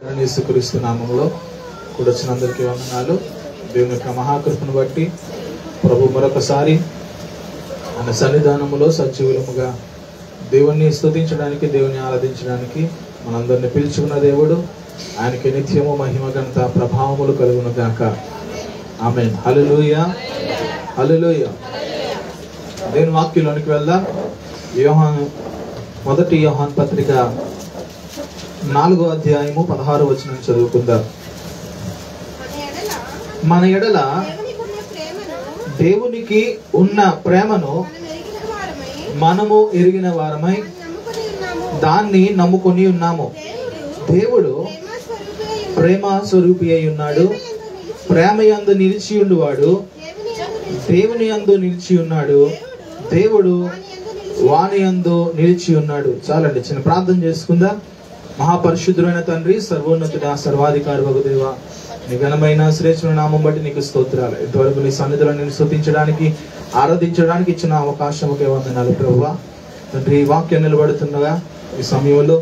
యేసుక్రీస్తు నామములో కూడొచ్చిన అందరికీ వందనాలు. దేవుని యొక్క మహాకృపను బట్టి ప్రభు మరొకసారి ఆయన సన్నిధానములో సజీవులముగా దేవుణ్ణి స్తుతించడానికి, దేవుని ఆరాధించడానికి మనందరిని పిలుచుకున్న దేవుడు. ఆయనకి నిత్యము మహిమ ఘనత ప్రభావములు కలుగును గాక. ఆమేన్. హల్లెలూయా, హల్లెలూయా. దేవుని వాక్యంలోనికి వెళ్దాం. మొదటి యోహాను పత్రిక 4వ అధ్యాయము 16వ వచనం చదువుకుందాం. మన ఎడల దేవునికి ఉన్న ప్రేమను మనము ఎరిగిన వారమై దాన్ని నమ్ముకొని ఉన్నాము. దేవుడు ప్రేమ స్వరూపి అయి ఉన్నాడు. ప్రేమ యందు నిలిచి ఉండువాడు దేవుని యందు నిలిచి ఉన్నాడు, దేవుడు వాని యందు నిలిచి ఉన్నాడు. చాలండి, చిన్న ప్రార్థన చేసుకుందాం. మహాపరిశుద్ధుడైన తండ్రి, సర్వోన్నతుడ, సర్వాధికారి వగు దేవా, నీ ఘనమైన శ్రేష్ఠమైన నామం బట్టి నీకు స్తోత్రాలు. ఇంతవరకు నీ సన్నిధిలో నేను స్తుతించడానికి, ఆరాధించడానికి ఇచ్చిన అవకాశముకే వందనాలు ప్రభువా. తండ్రి, ఈ వాక్యం నిలబడుతుండగా ఈ సమయంలో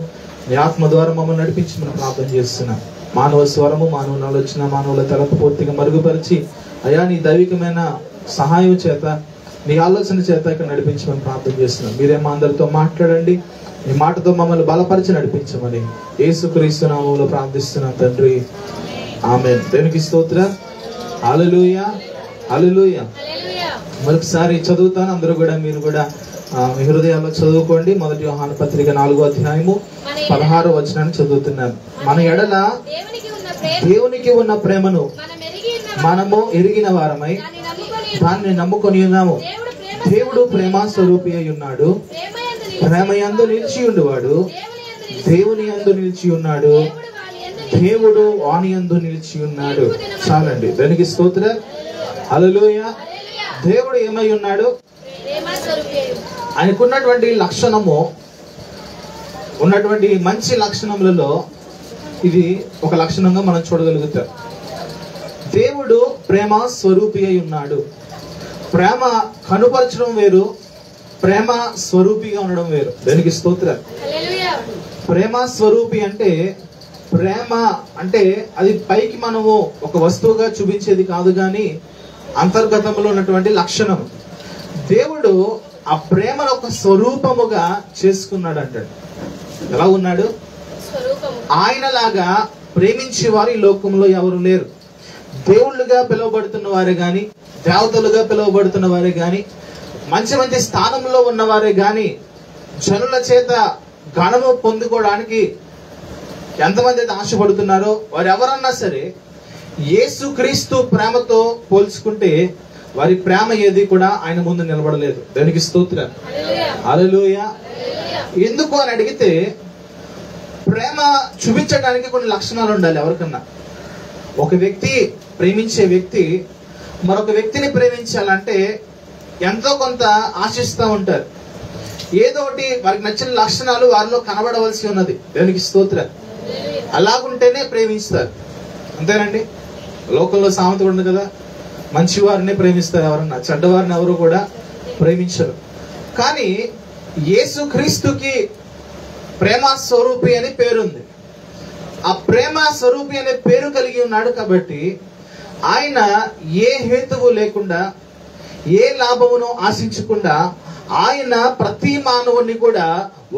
నీ ఆత్మ ద్వారా మమ్మల్ని నడిపించి మనం ప్రార్థన చేస్తున్నాం. మానవ స్వరము, మానవుల ఆలోచన, మానవుల తలపు పూర్తిగా మరుగుపరిచి అయా నీ దైవికమైన సహాయం చేత, నీ ఆలోచన చేత ఇక్కడ నడిపించమని ప్రార్థన చేస్తున్నాం. మీరే మా అందరితో మాట్లాడండి, ఈ మాటతో మమ్మల్ని బలపరిచి నడిపించమని యేసుక్రీస్తు నామములో ప్రార్థిస్తున్నాం తండ్రి. ఆమేన్. దేవునికి స్తోత్రం. హల్లెలూయా, హల్లెలూయా. మరొకసారి చదువుతాను. అందరూ కూడా మీరు కూడా మీ హృదయాల్లో చదువుకోండి. మొదటి యోహాను పత్రిక 4వ అధ్యాయము 16వ వచనాన్ని చదువుతున్నాను. మన ఎడల దేవునికి ఉన్న ప్రేమను మనము ఎరిగిన వారమై దాన్ని నమ్ముకొని ఉన్నాము. దేవుడు ప్రేమ స్వరూపి అయి ఉన్నాడు. ప్రేమ యందు నిలిచి ఉండువాడు దేవుని యందు నిలిచి ఉన్నాడు, దేవుడు వాని యందు నిలిచి ఉన్నాడు. చాలండి, దానికి స్తోత్రం. హల్లెలూయా. దేవుడు ఏమై ఉన్నాడు? ఆయనకున్నటువంటి లక్షణము, ఉన్నటువంటి మంచి లక్షణములలో ఇది ఒక లక్షణంగా మనం చూడగలుగుతాం. దేవుడు ప్రేమ స్వరూపి అయి ఉన్నాడు. ప్రేమ కనుపరచడం వేరు, ప్రేమ స్వరూపిగా ఉండడం వేరు. దానికి స్తోత్రం. ప్రేమ స్వరూపి అంటే, ప్రేమ అంటే అది పైకి మనము ఒక వస్తువుగా చూపించేది కాదు, కానీ అంతర్గతంలో ఉన్నటువంటి లక్షణం. దేవుడు ఆ ప్రేమను ఒక స్వరూపముగా చేసుకున్నాడు అంటాడు. ఎలా ఉన్నాడు? ఆయనలాగా ప్రేమించే వారు ఈ లోకంలో ఎవరు లేరు. దేవుళ్ళుగా పిలువబడుతున్న వారే గాని, దేవతలుగా పిలువబడుతున్న వారే గాని, మంచి మంచి స్థానంలో ఉన్నవారే గాని, జనుల చేత ఘనము పొందుకోవడానికి ఎంతమంది అయితే ఆశపడుతున్నారో వారు ఎవరన్నా సరే యేసుక్రీస్తు ప్రేమతో పోల్చుకుంటే వారి ప్రేమ ఏది కూడా ఆయన ముందు నిలబడలేదు. దానికి స్తోత్రం. హల్లెలూయా. ఎందుకు అని అడిగితే, ప్రేమ చూపించడానికి కొన్ని లక్షణాలు ఉండాలి ఎవరికన్నా. ఒక వ్యక్తి, ప్రేమించే వ్యక్తి మరొక వ్యక్తిని ప్రేమించాలంటే ఎంతో కొంత ఆశిస్తూ ఉంటారు. ఏదో ఒకటి వారికి నచ్చిన లక్షణాలు వారిలో కనబడవలసి ఉన్నది. దేవునికి స్తోత్రం. అలాగుంటేనే ప్రేమిస్తారు. అంతేనండి. లోకంలో సామెత ఉంది కదా, మంచి వారిని ప్రేమిస్తారు ఎవరన్నా, చెడ్డవారిని ఎవరు కూడా ప్రేమించరు. కానీ యేసుక్రీస్తుకి ప్రేమ స్వరూపి అని పేరుంది. ఆ ప్రేమ స్వరూపి అనే పేరు కలిగి ఉన్నాడు కాబట్టి ఆయన ఏ హేతువు లేకుండా, ఏ లాభమును ఆశించకుండా ఆయన ప్రతి మానవుని కూడా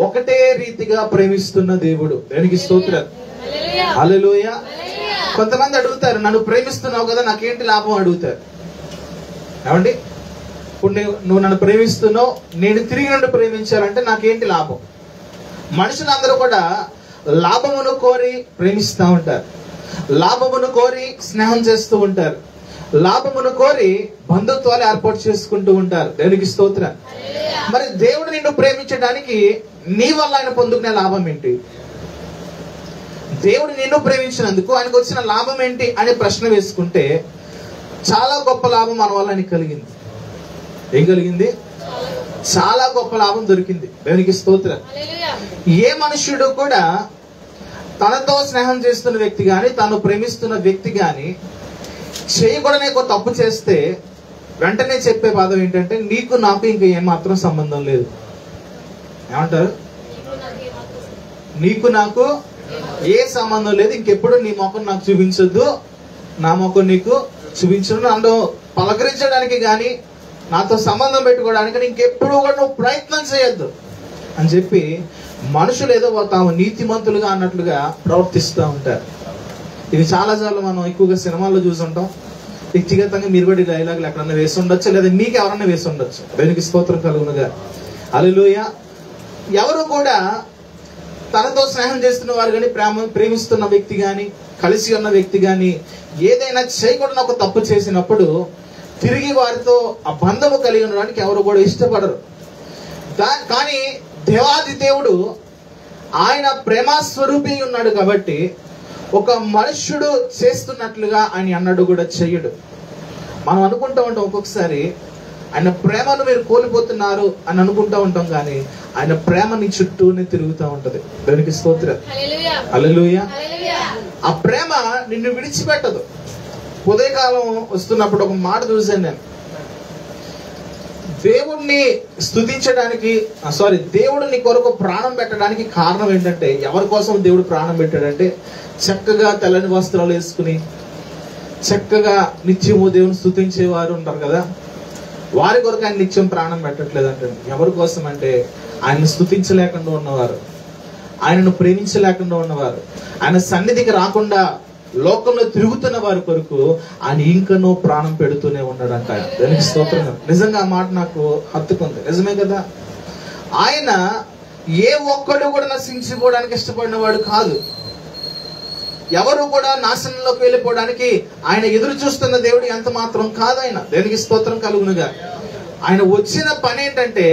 ఒకటే రీతిగా ప్రేమిస్తున్న దేవుడు. దానికి స్తోత్రం. హల్లెలూయా. కొంతమంది అడుగుతారు, నన్ను ప్రేమిస్తున్నావు కదా, నాకేంటి లాభం అడుగుతారు. ఏమండి, ఇప్పుడు నువ్వు నన్ను ప్రేమిస్తున్నావు, నేను తిరిగి నుండి ప్రేమించాలంటే నాకేంటి లాభం? మనుషులందరూ కూడా లాభమును కోరి ప్రేమిస్తూ ఉంటారు, లాభమును కోరి స్నేహం చేస్తూ ఉంటారు, లాభమును కోరి బంధుత్వాలు ఏర్పాటు చేసుకుంటూ ఉంటారు. దేవునికి స్తోత్రం. మరి దేవుడు నిన్ను ప్రేమించడానికి నీ వల్ల ఆయన పొందుకునే లాభం ఏంటి? దేవుడు నిన్ను ప్రేమించినందుకు ఆయనకు వచ్చిన లాభం ఏంటి అనే ప్రశ్న వేసుకుంటే చాలా గొప్ప లాభం మన వల్ల ఆయనకి కలిగింది. ఏం కలిగింది? చాలా గొప్ప లాభం దొరికింది. దేవునికి స్తోత్రం. ఏ మనుష్యుడు కూడా తనతో స్నేహం చేస్తున్న వ్యక్తి గాని, తను ప్రేమిస్తున్న వ్యక్తి గాని చేయకూడనే ఒక తప్పు చేస్తే వెంటనే చెప్పే పదం ఏంటంటే, నీకు నాకు ఇంకా ఏమాత్రం సంబంధం లేదు. ఏమంటారు? నీకు నాకు ఏ సంబంధం లేదు, ఇంకెప్పుడు నీ ముఖం నాకు చూపించొద్దు, నా ముఖం నీకు చూపించు, నన్ను పలకరించడానికి కానీ నాతో సంబంధం పెట్టుకోవడానికి ఇంకెప్పుడు కూడా నువ్వు ప్రయత్నం చేయొద్దు అని చెప్పి మనుషులు ఏదో తాము నీతిమంతులుగా అన్నట్లుగా ప్రవర్తిస్తూ ఉంటారు. ఇది చాలాసార్లు మనం ఎక్కువగా సినిమాల్లో చూసుంటాం. వ్యక్తిగతంగా మీరు కూడా ఈ డైలాగులు ఎక్కడన్నా వేసి ఉండొచ్చు, లేదా మీకు ఎవరన్నా వేసి ఉండొచ్చు. దేవునికి స్తోత్రం కలుగునుగా. హల్లెలూయా. ఎవరు కూడా తనతో స్నేహం చేస్తున్న వారు కానీ, ప్రేమిస్తున్న వ్యక్తి కానీ, కలిసి ఉన్న వ్యక్తి కానీ ఏదైనా చేయకూడని ఒక తప్పు చేసినప్పుడు తిరిగి వారితో ఆ బంధము కలిగి ఉండడానికి ఎవరు కూడా ఇష్టపడరు. కానీ దేవాది దేవుడు ఆయన ప్రేమస్వరూపి ఉన్నాడు కాబట్టి ఒక మనుష్యుడు చేస్తున్నట్లుగా ఆయన అన్నడు కూడా చెయ్యడు. మనం అనుకుంటూ ఉంటాం ఒక్కొక్కసారి ఆయన ప్రేమను మీరు కోల్పోతున్నారు అని అనుకుంటూ ఉంటాం, కానీ ఆయన ప్రేమ నీ చుట్టూనే తిరుగుతూ ఉంటది. దేవునికి స్తోత్రం. హల్లెలూయా. ఆ ప్రేమ నిన్ను విడిచిపెట్టదు. ఉదయకాలం వస్తున్నప్పుడు ఒక మాట చూశాను నేను. దేవుణ్ణి స్తుతించడానికి దేవుడు నీ కొరకు ప్రాణం పెట్టడానికి కారణం ఏంటంటే, ఎవరి కోసం దేవుడు ప్రాణం పెట్టాడంటే, చక్కగా తెల్లని వస్త్రాలు వేసుకుని చక్కగా నిత్యము దేవుని స్తుతించేవారు ఉంటారు కదా, వారి కొరకు ఆయన నిత్యం ప్రాణం పెట్టట్లేదంటే ఎవరి కోసం అంటే, ఆయన్ని స్తుతించలేకుండా ఉన్నవారు, ఆయనను ప్రేమించలేకుండా ఉన్నవారు, ఆయన సన్నిధికి రాకుండా లోకంలో తిరుగుతున్న వారి కొరకు ఆయన ఇంకనూ ప్రాణం పెడుతూనే ఉన్నాడంట. దానికి స్తోత్రం. నిజంగా ఆ మాట నాకు హత్తుకుంది. నిజమే కదా. ఆయన ఏ ఒక్కడు కూడా నశించుకోవడానికి ఇష్టపడిన వాడు కాదు. ఎవరు కూడా నాశనంలోకి వెళ్ళిపోవడానికి ఆయన ఎదురు చూస్తున్న దేవుడు ఎంత మాత్రం కాదు ఆయన. దేనికి స్తోత్రం కలుగునుగా. ఆయన వచ్చిన పని ఏంటంటే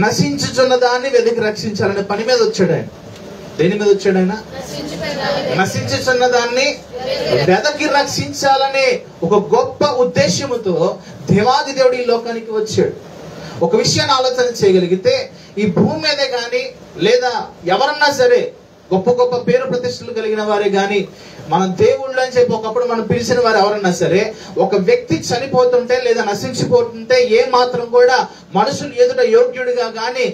నశించుచున్న దాన్ని వెతికి రక్షించాలనే పని మీద వచ్చాడు ఆయన. దేని మీద వచ్చాడు ఆయన? నశించుచున్న దాన్ని వెదకి రక్షించాలనే ఒక గొప్ప ఉద్దేశముతో దేవాది దేవుడు ఈ లోకానికి వచ్చాడు. ఒక విషయాన్ని ఆలోచన చేయగలిగితే ఈ భూమి మీదే గాని, లేదా ఎవరన్నా సరే గొప్ప గొప్ప పేరు ప్రతిష్టలు కలిగిన వారే గాని, మన దేవుళ్ళు అని చెప్పి ఒకప్పుడు మనం పిలిచిన వారు ఎవరన్నా సరే, ఒక వ్యక్తి చనిపోతుంటే లేదా నశించిపోతుంటే ఏ మాత్రం కూడా మనుషులు ఎదుట యోగ్యుడిగా గాని,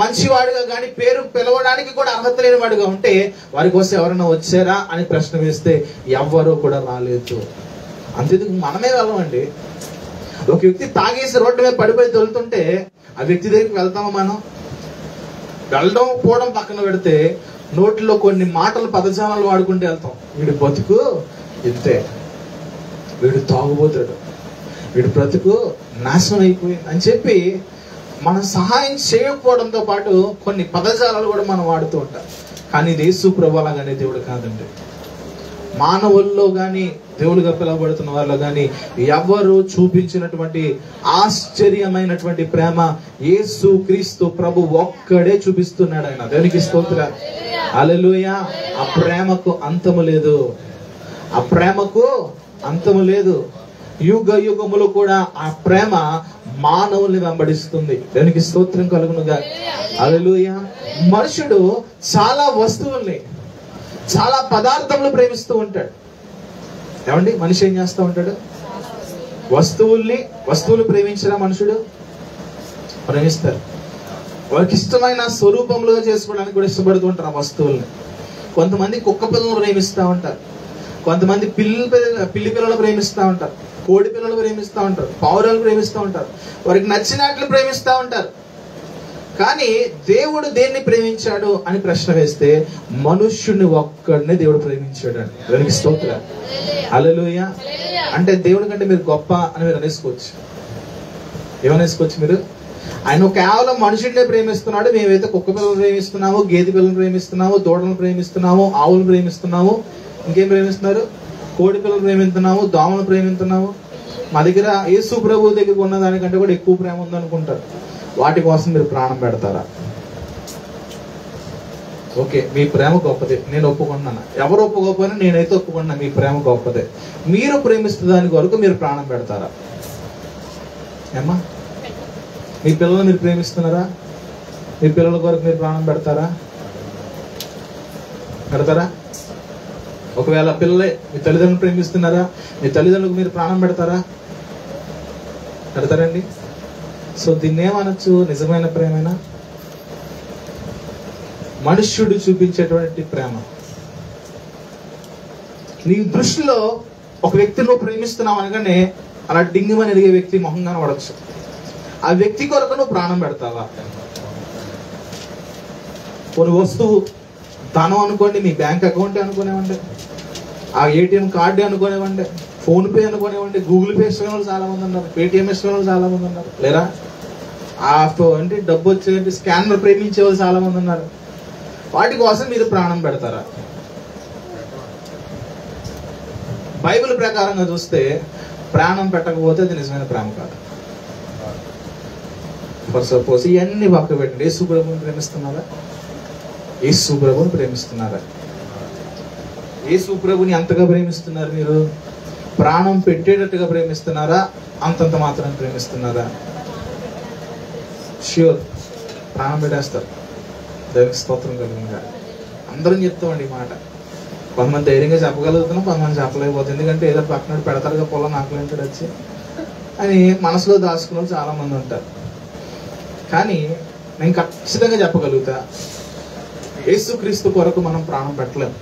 మంచివాడిగా గాని పేరు పిలవడానికి కూడా అర్హత లేని వాడిగా ఉంటే వారి కోసం ఎవరైనా వచ్చారా అని ప్రశ్న వేస్తే ఎవ్వరూ కూడా రాలేదు. అంతేందుకు మనమే వెళ్ళమండి. ఒక వ్యక్తి తాగేసి రోడ్డు మీద పడిపోయి తొలుతుంటే ఆ వ్యక్తి దగ్గరికి వెళ్తామా మనం? వెళ్ళడం పోవడం పక్కన పెడితే నోట్లో కొన్ని మాటలు పదజాలాలు వాడుకుంటూ వెళ్తాం. వీడి బతుకు ఇంతే, వీడు తాగుబోతాడు, వీడి బ్రతుకు నాశనం అయిపోయింది అని చెప్పి మనం సహాయం చేయకపోవడంతో పాటు కొన్ని పదజాలాలు కూడా మనం వాడుతూ ఉంటాం. కానీ ఇది యేసు ప్రభువు అలాగనే దేవుడు కాదండి. మానవుల్లో గాని, దేవుడిగా పిలువబడుతున్న వాళ్ళలో గాని ఎవరు చూపించినటువంటి ఆశ్చర్యమైనటువంటి ప్రేమ యేసు క్రీస్తు ప్రభు ఒక్కడే చూపిస్తున్నాడు. ఆయన దేవునికి స్తోత్రం. హల్లెలూయా. ఆ ప్రేమకు అంతము లేదు, ఆ ప్రేమకు అంతము లేదు. యుగ యుగములు కూడా ఆ ప్రేమ మానవుల్ని వెంబడిస్తుంది. దానికి స్తోత్రం కలుగునుగా. హల్లెలూయా. మనుషుడు చాలా వస్తువుల్ని, చాలా పదార్థములు ప్రేమిస్తూ ఉంటాడు. ఏమండి, మనిషి ఏం చేస్తూ ఉంటాడు? వస్తువులు ప్రేమించరా మనుషుడు? ప్రేమిస్తారు. వారికి ఇష్టమైన స్వరూపములుగా చేసుకోవడానికి కూడా ఇష్టపడుతూ ఉంటారు ఆ వస్తువుల్ని. కొంతమంది కుక్క పిల్లలను ప్రేమిస్తూ ఉంటారు, కొంతమంది పిల్లి పిల్లలు ప్రేమిస్తూ ఉంటారు, కోడి పిల్లలు ప్రేమిస్తూ ఉంటారు, పావురాలు ప్రేమిస్తూ ఉంటారు, వారికి నచ్చినట్లు ప్రేమిస్తూ ఉంటారు. కానీ దేవుడు దేన్ని ప్రేమించాడు అని ప్రశ్న వేస్తే మనుష్యుని ఒక్కడినే దేవుడు ప్రేమించాడు అని. దానికి స్తోత్రం. హల్లెలూయా. అంటే దేవుడి కంటే మీరు గొప్ప అని మీరు అనేసుకోవచ్చు. ఏమనేసుకోవచ్చు మీరు? ఆయన కేవలం మనుషుడినే ప్రేమిస్తున్నాడు. మేమైతే కుక్క పిల్లలు ప్రేమిస్తున్నాము, గేదె పిల్లలు ప్రేమిస్తున్నాము, దూడలను ప్రేమిస్తున్నాము, ఆవులను ప్రేమిస్తున్నాము, ఇంకేం ప్రేమిస్తున్నారు? కోడి పిల్లలు ప్రేమిస్తున్నాము, దోమలను ప్రేమిస్తున్నాము. మా దగ్గర యేసు ప్రభు దగ్గర ఉన్న దానికంటే కూడా ఎక్కువ ప్రేమ ఉందనుకుంటారు. వాటి కోసం మీరు ప్రాణం పెడతారా? ఓకే, మీ ప్రేమ గొప్పదే, నేను ఒప్పుకున్నాను. ఎవరు ఒప్పుకోకపోయినా నేనైతే ఒప్పుకున్నా, మీ ప్రేమ గొప్పదే. మీరు ప్రేమిస్తున్న దాని కొరకు మీరు ప్రాణం పెడతారా? ఏమ్మా, మీ పిల్లల్ని మీరు ప్రేమిస్తున్నారా? మీ పిల్లల కొరకు మీరు ప్రాణం పెడతారా? ఒకవేళ పిల్లలే మీ తల్లిదండ్రులు ప్రేమిస్తున్నారా? మీ తల్లిదండ్రులకు మీరు ప్రాణం పెడతారా? పెడతారండి. సో దీన్ని ఏమనొచ్చు? నిజమైన ప్రేమేనా? మనుష్యుడు చూపించేటువంటి ప్రేమ. నీ దృష్టిలో ఒక వ్యక్తిని నువ్వు ప్రేమిస్తున్నావు అనగానే అలా డింగిమని ఎదిగే వ్యక్తి మొహంగా పడవచ్చు. ఆ వ్యక్తి కొరకు నువ్వు ప్రాణం పెడతావా? కొన్ని వస్తువు, ధనం అనుకోండి, మీ బ్యాంక్ అకౌంట్ అనుకునేవండి, ఆ ఏటీఎం కార్డు అనుకునేవండి, ఫోన్ పే అనుకునేవండి, గూగుల్ పే ఇష్టమైన వాళ్ళు చాలా మంది ఉన్నారు, పేటిఎం ఇష్టమైన వాళ్ళు చాలా మంది ఉన్నారు, లేదా అంటే డబ్బు వచ్చే స్కానర్ ప్రేమించే వాళ్ళు చాలా మంది ఉన్నారు. వాటి కోసం మీరు ప్రాణం పెడతారా? బైబిల్ ప్రకారంగా చూస్తే ప్రాణం పెట్టకపోతే అది నిజమైన ప్రేమ కాదు. ఫర్ సపోజ్ ఇవన్నీ పక్క పెట్టండి. యేసు ప్రభువుని ప్రేమిస్తున్నారా? యేసు ప్రభువుని ప్రేమిస్తున్నారా? యేసు ప్రభుని ఎంతగా ప్రేమిస్తున్నారు మీరు? ప్రాణం పెట్టేటట్టుగా ప్రేమిస్తున్నారా? అంతంత మాత్రం ప్రేమిస్తున్నారా? ష్యూర్ ప్రాణం పెట్టేస్తారు. దేవునికి స్తోత్రం కలిగిందా? అందరం చెప్తామండి ఈ మాట. కొంతమంది ధైర్యంగా చెప్పగలుగుతున్నాం, కొంతమంది చెప్పలేకపోతుంది. ఎందుకంటే ఏదో పక్కన పెడతారుగా పొలం నాకులంటాడు వచ్చి అని మనసులో దాచుకున్న వాళ్ళు చాలా మంది ఉంటారు. కానీ నేను ఖచ్చితంగా చెప్పగలుగుతా, యేసుక్రీస్తు కొరకు మనం ప్రాణం పెట్టలేము.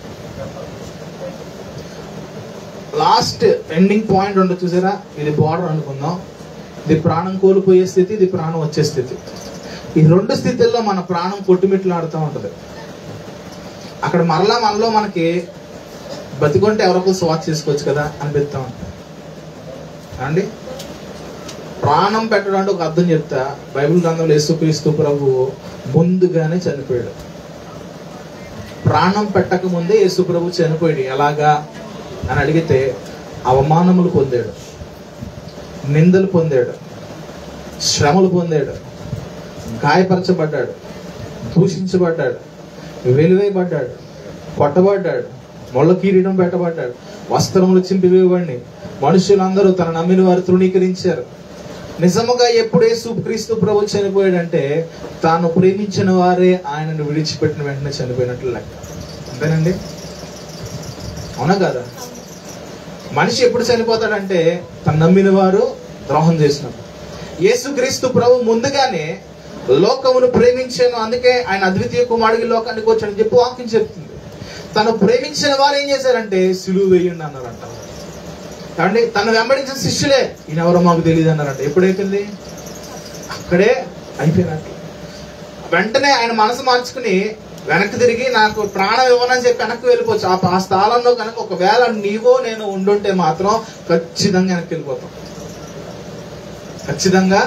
లాస్ట్ ఎండింగ్ పాయింట్ ఉండదు చూసారా? ఇది బార్డర్ అనుకుందాం. ఇది ప్రాణం కోల్పోయే స్థితి, ఇది ప్రాణం వచ్చే స్థితి. ఈ రెండు స్థితుల్లో మన ప్రాణం కొట్టుమిట్లాడుతూ ఉంటది. అక్కడ మరలా మనలో మనకి బతికొంటే ఎవరొకరు స్వాత్ చేసుకోవచ్చు కదా అనిపిస్తా ఉంటాం అండి. ప్రాణం పెట్టడం అంటే ఒక అర్థం చెప్తా. బైబిల్ గ్రంథంలో యేసుక్రీస్తు ప్రభువు ముందుగానే చనిపోయాడు. ప్రాణం పెట్టక ముందే యేసు ప్రభు చనిపోయాడు. ఎలాగా అని అడిగితే అవమానములు పొందాడు, నిందలు పొందాడు, శ్రమలు పొందాడు, గాయపరచబడ్డాడు, దూషించబడ్డాడు, వెలివేయబడ్డాడు, కొట్టబడ్డాడు, ముళ్ళ కిరీటం పెట్టబడ్డాడు, వస్త్రములు చింపివేయబడి మనుషులందరూ తన నమ్మిన వారు తృణీకరించారు. నిజముగా ఎప్పుడు యేసుక్రీస్తు ప్రభు చనిపోయాడంటే తాను ప్రేమించిన వారే ఆయనను విడిచిపెట్టిన వెంటనే చనిపోయినట్లు లెక్క. అంతేనండి, అవునా కదా? మనిషి ఎప్పుడు చనిపోతాడంటే తను నమ్మిన వారు ద్రోహం చేసినప్పుడు. యేసుక్రీస్తు ప్రభు ముందుగానే లోకమును ప్రేమించాను, అందుకే ఆయన అద్వితీయ కుమారుడికి లోకానికి వచ్చాడని చెప్పి వాక్యం చెప్తుంది. తను ప్రేమించిన వారు ఏం చేశారంటే సిలువ వేయండి అన్నారంట. కాబట్టి తను వెంబడించిన శిష్యులే ఈయనెవరో మాకు తెలియదు అన్నారంట. ఎప్పుడైపోయింది? అక్కడే అయిపోయినట్టు. వెంటనే ఆయన మనసు మార్చుకుని వెనక్కి తిరిగి నాకు ప్రాణం ఇవ్వనని చెప్పి వెనక్కి వెళ్ళిపోవచ్చు. ఆ స్థలంలో కనుక ఒకవేళ నీవో నేను ఉండుంటే మాత్రం ఖచ్చితంగా వెనక్కి వెళ్ళిపోతాం. ఖచ్చితంగా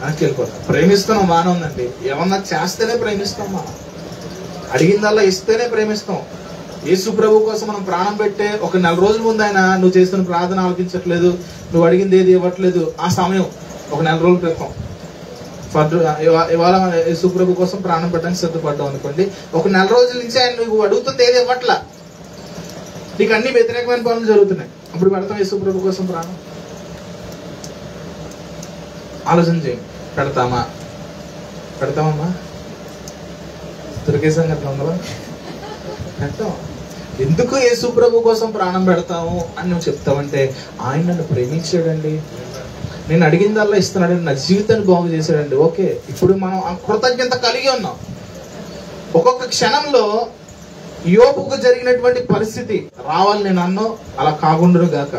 వెనక్కి వెళ్ళిపోతాం. ప్రేమిస్తున్నాం, బాగానే ఉందండి. ఏమన్నా చేస్తేనే ప్రేమిస్తాం, మనం అడిగిందల్లా ఇస్తేనే ప్రేమిస్తాం. యేసు ప్రభు కోసం మనం ప్రాణం పెట్టే ఒక 4 రోజుల ముందు ఆయన నువ్వు చేస్తున్న ప్రార్థన ఆలకించట్లేదు, నువ్వు అడిగింది ఏది ఇవ్వట్లేదు, ఆ సమయం ఒక 4 రోజుల క్రితం ఇవాళ యేసు ప్రభు కోసం ప్రాణం పెట్టడానికి సిద్ధపడ్డావు అనుకోండి, ఒక 4 రోజుల నుంచి ఆయన నువ్వు అడుగుతుంది ఏది ఇవ్వట్లా, నీకు అన్ని వ్యతిరేకమైన పనులు జరుగుతున్నాయి. అప్పుడు పెడతాం యేసు ప్రభు కోసం ప్రాణం? ఆలోచన చేయండి. పెడతామమ్మా? దొరికేసాం కదా దొంగలు. పెట్టాం. ఎందుకు యేసు ప్రభు కోసం ప్రాణం పెడతాము అని నువ్వు చెప్తావంటే ఆయన నన్ను ప్రేమించాడండి, నేను అడిగిందల్లా ఇస్తున్నాడండి, నా జీవితాన్ని బాగు చేశాడండి. ఓకే, ఇప్పుడు మనం కృతజ్ఞత కలిగి ఉన్నాం. ఒక్కొక్క క్షణంలో యోబుకు జరిగినటువంటి పరిస్థితి రావాలి నేను అన్నో అలా కాకుండా గాక.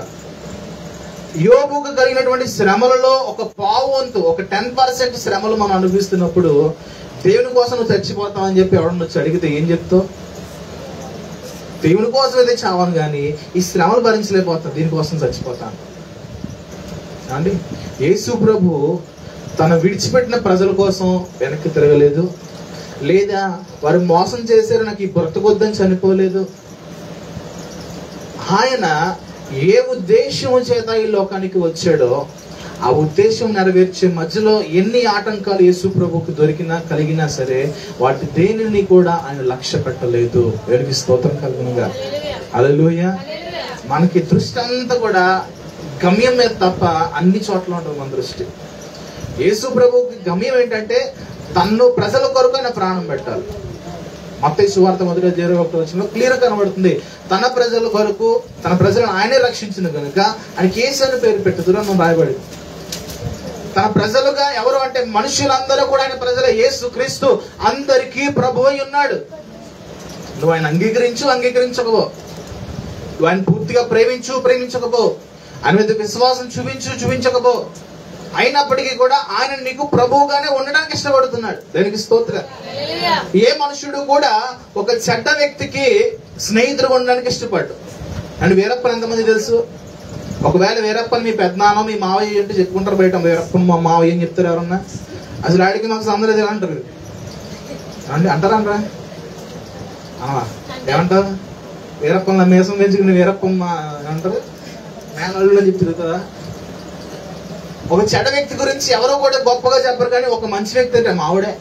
యోబుకు కలిగినటువంటి శ్రమలలో ఒక పావు వంతు, ఒక 10% శ్రమలు మనం అనుభవిస్తున్నప్పుడు దేవుని కోసం నువ్వు చచ్చిపోతావు అని చెప్పి ఎవడన్నా వచ్చి అడిగితే ఏం చెప్తావు? దేవుని కోసం అయితే చావను కానీ ఈ శ్రమలు భరించలేకపోతాను, దీనికోసం చచ్చిపోతాను అండి. యేసు ప్రభు తను విడిచిపెట్టిన ప్రజల కోసం వెనక్కి తిరగలేదు, లేదా వారు మోసం చేశారు నాకు ఈ బ్రతకొద్దని చనిపోలేదు. ఆయన ఏ ఉద్దేశం చేత ఈ లోకానికి వచ్చాడో ఆ ఉద్దేశం నెరవేర్చే మధ్యలో ఎన్ని ఆటంకాలు యేసు ప్రభుకు దొరికినా కలిగినా సరే వాటి దేనిని కూడా ఆయన లక్ష్య పెట్టలేదు. దేవునికి స్తోత్రం కలుగునుగా. హల్లెలూయా. మనకి దృష్టి అంతా కూడా గమ్యం మీద తప్ప అన్ని చోట్ల ఉంటుంది మన దృష్టి. యేసు ప్రభుకి గమ్యం ఏంటంటే తన్ను ప్రజల కొరకు ఆయన ప్రాణం పెట్టాలి. మత్తయి సువార్త 1:21 క్లియర్ కనబడుతుంది. తన ప్రజల కొరకు తన ప్రజలను ఆయనే రక్షించింది కనుక ఆయనకి యేసు అని పేరు పెట్టుదురు అని రాయబడి. తన ప్రజలుగా ఎవరు అంటే మనుషులందరూ కూడా ఆయన ప్రజల. యేసు క్రీస్తు అందరికీ ప్రభు అయి ఉన్నాడు. నువ్వు ఆయన అంగీకరించు అంగీకరించకపో, నువ్వు ఆయన పూర్తిగా ప్రేమించకపో, ఆయన మీద విశ్వాసం చూపించకపో, అయినప్పటికీ కూడా ఆయన నీకు ప్రభువుగానే ఉండడానికి ఇష్టపడుతున్నాడు. దానికి స్తోత్రం. ఏ మనుషుడు కూడా ఒక చెడ్డ వ్యక్తికి స్నేహితుడు ఉండడానికి ఇష్టపడ్డు. అండ్ వీరప్పని ఎంతమంది తెలుసు? ఒకవేళ వీరప్పని మీ పెద్దనాన్న మీ మావయ్య అంటే చెప్పుకుంటారు బయట, వీరప్పని మా మావయ్య అని చెప్తారు ఎవరన్నా? అసలు ఆడికి మాకు సంబంధం లేదు అంటారు అండి, అంటారా? ఏమంటారు? వీరప్పని మీసం పెంచుకుని వీరప్పమ్మ అంటారు, మేనల్లు అని చెప్పి తిరుగుతుందా? ఒక చెడ్డ వ్యక్తి గురించి ఎవరో కూడా గొప్పగా చెప్పరు, కానీ ఒక మంచి వ్యక్తి అంటే మావిడే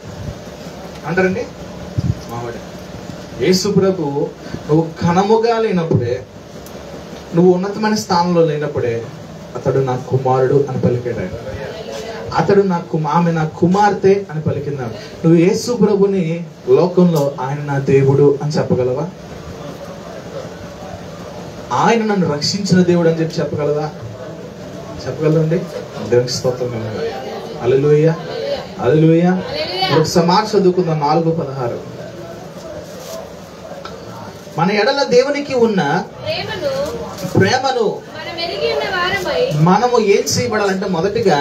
అంటారండి, మావిడే. యేసు ప్రభు నువ్వు ఘనముగా లేనప్పుడే, నువ్వు ఉన్నతమైన స్థానంలో లేనప్పుడే అతడు నా కుమారుడు అని పలికాడు. అతడు ఆమె నా కుమార్తె అని పలికినాడు. నువ్వు యేసు ప్రభుని లోకంలో ఆయన నా దేవుడు అని చెప్పగలవా? ఆయన నన్ను రక్షించిన దేవుడు అని చెప్పి చెప్పగలవా? చెప్పగలండి. దేవునికి స్తోత్రం. హల్లెలూయా, హల్లెలూయా. ఒక మాట చదువుకుందాం, 4:16. మన ఎడల దేవునికి ఉన్న ప్రేమను మనము ఏం చేయబడాలంటే, మొదటిగా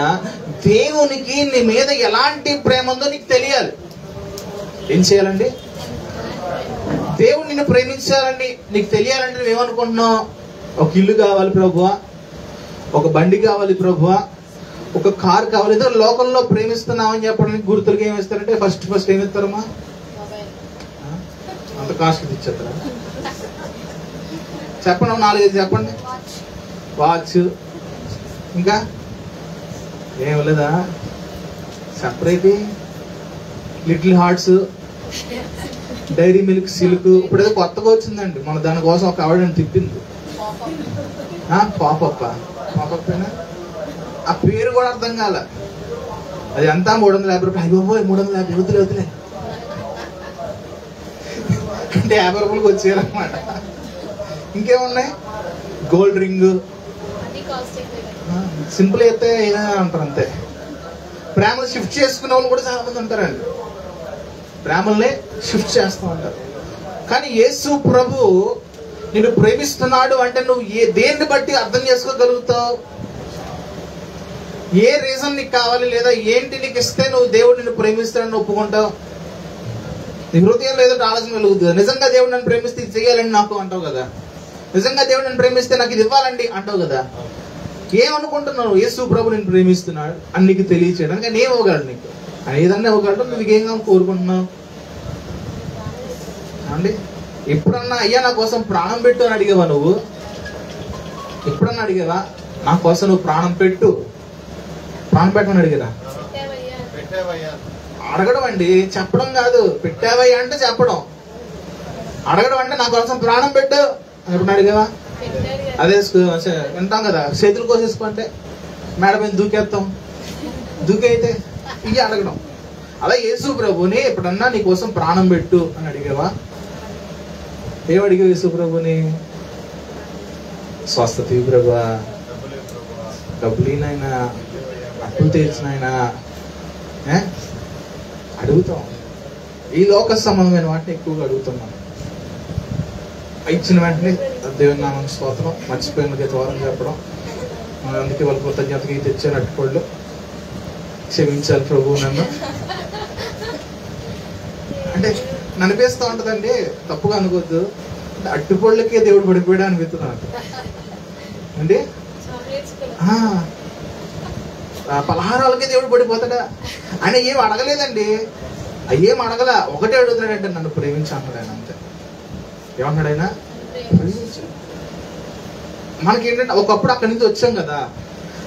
దేవునికి నీ మీద ఎలాంటి ప్రేమ ఉందో నీకు తెలియాలి. ఏం చేయాలండి? దేవుడు నిన్ను ప్రేమించాలని నీకు తెలియాలంటే నువ్వేమనుకుంటున్నావు? ఒక ఇల్లు కావాలి ప్రభువా, ఒక బండి కావాలి ప్రభువా, ఒక కారు కావాలి. ఏదో లోకంలో ప్రేమిస్తున్నామని చెప్పడానికి గుర్తులకి ఏమి ఇస్తారంటే ఫస్ట్ ఏమి ఇస్తారమ్మా? అంత కాస్ట్ ఇచ్చేస్తారా? చెప్పండి, 4-5 చెప్పండి. వాచ్, ఇంకా ఏం లేదా? Separate little hearts, dairy milk, silk. ఇప్పుడు ఏదో కొత్తగా వచ్చిందండి, మన దానికోసం ఒక ఆవిడ తిప్పింది. పాపప్ప ఆ పేరు కూడా అర్థం కాల. అది అంతా 350 రూపాయలు. అయ్యో 350 వదిలే అంటే 50 రూపాయలకు వచ్చేయాలన్నమాట. ఇంకేమున్నాయి? గోల్డ్ రింగ్, సింపుల్ అయితే ఏదైనా అంటారు అంతే. ప్రేమలు షిఫ్ట్ చేసుకునే వాళ్ళు కూడా చాలా మంది ఉంటారండి, ప్రేమల్ని షిఫ్ట్ చేస్తూ ఉంటారు. కానీ యేసు ప్రభు నిన్ను ప్రేమిస్తున్నాడు అంటే నువ్వు దేన్ని బట్టి అర్థం చేసుకోగలుగుతావు? ఏ రీజన్ నీకు కావాలి, లేదా ఏంటి నీకు ఇస్తే నువ్వు దేవుడు నిన్ను ప్రేమిస్తాడని ఒప్పుకుంటావు? నీ హృదయంలో ఏదో ఆలోచన కలుగుతుంది. నిజంగా దేవుడు నన్ను ప్రేమిస్తే ఇది చేయాలని నాకు అంటావు కదా, నిజంగా దేవుడు నన్ను ప్రేమిస్తే నాకు ఇది ఇవ్వాలండి అంటావు కదా. ఏమనుకుంటున్నావు? యేసు ప్రభు నిన్ను ప్రేమిస్తున్నాడు అని నీకు తెలియచేయడానికి ఆయన ఏమవ్వగలడు? నీకు ఆయన ఏదన్నా ఇవ్వగలడు. నువ్వు ఏం కోరుకుంటున్నావు అండి? ఎప్పుడన్నా అయ్యా నా కోసం ప్రాణం పెట్టు అని అడిగావా? నువ్వు ఎప్పుడన్నా అడిగావా? నా కోసం నువ్వు ప్రాణం పెట్టమని అడిగారా? అడగడం అండి, చెప్పడం కాదు. పెట్టావయ్యా అంటే చెప్పడం, అడగడం అంటే నా కోసం ప్రాణం పెట్టు అని ఎప్పుడు అడిగావా? అదే వింటాం కదా, చేతులు కోసేసుకుంటే మేడ మీద దూకైతే ఇవి అడగడం. అలా యేసు ప్రభుని ఎప్పుడన్నా నీ కోసం ప్రాణం పెట్టు అని అడిగావా? ఏమడిగావు యేసు ప్రభుని? స్వస్థత ప్రభువా, డబ్బులీనైనా, అప్పులు తీర్చినైనా అడుగుతాం. ఈ లోక సంబంధమైన వాటిని ఎక్కువగా అడుగుతున్నాం. ఇచ్చిన వెంటనే దేవుని నామం స్తోత్రం, మర్చిపోయిన ద్వారం చెప్పడం, అందుకే వాళ్ళ కృతజ్ఞతకి తెచ్చాను అట్టుకోళ్ళు, క్షమించాలి ప్రభు నన్ను అంటే అనిపిస్తూ ఉంటుందండి. తప్పుగా అనుకోవద్దు, అట్టుపళ్ళకే దేవుడు పడిపోయాడు అనిపిస్తున్నాడు అండి. పలహారాలకే దేవుడు పడిపోతాడా? ఆయన ఏం అడగలేదండి, ఏం అడగల. ఒకటే అడుగుతున్నాడంటే నన్ను ప్రేమించి అన్నాడు ఆయన. అంతే. ఏమన్నాడు ఆయన? మనకేంటంటే ఒకప్పుడు అక్కడి నుంచి వచ్చాం కదా,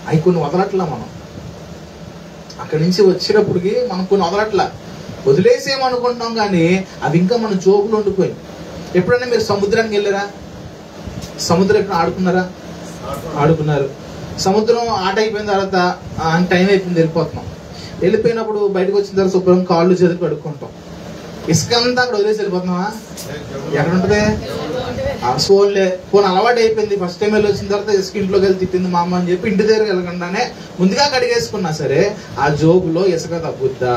అవి కొన్ని వదలట్లా. మనం అక్కడి నుంచి వచ్చినప్పటికి మనం కొన్ని వదలట్లా, వదిలేసేమనుకుంటున్నాం, కానీ అవి ఇంకా మన జోబులు ఉండిపోయింది. ఎప్పుడైనా మీరు సముద్రానికి వెళ్ళారా? సముద్రం ఎప్పుడు ఆడుకున్నారు. సముద్రం ఆట అయిపోయిన తర్వాత టైం అయిపోయింది, వెళ్ళిపోయినప్పుడు బయటకు వచ్చిన తర్వాత శుభ్రం కాళ్ళు చేతులు కడుక్కుంటాం. ఇసుక అంతా అక్కడ వదిలేసి వెళ్ళిపోతున్నావా? ఎక్కడ ఉంటుంది? సోన్లే. పోనీ అలవాటు అయిపోయింది. ఫస్ట్ టైం వెళ్ళి వచ్చిన తర్వాత ఇసుక ఇంట్లోకి వెళ్ళి తిట్టింది మా అమ్మ అని చెప్పి ఇంటి దగ్గర వెళ్ళకుండానే ముందుగా కడిగేసుకున్నా సరే ఆ జోబులో ఇసుక తగ్గుద్దా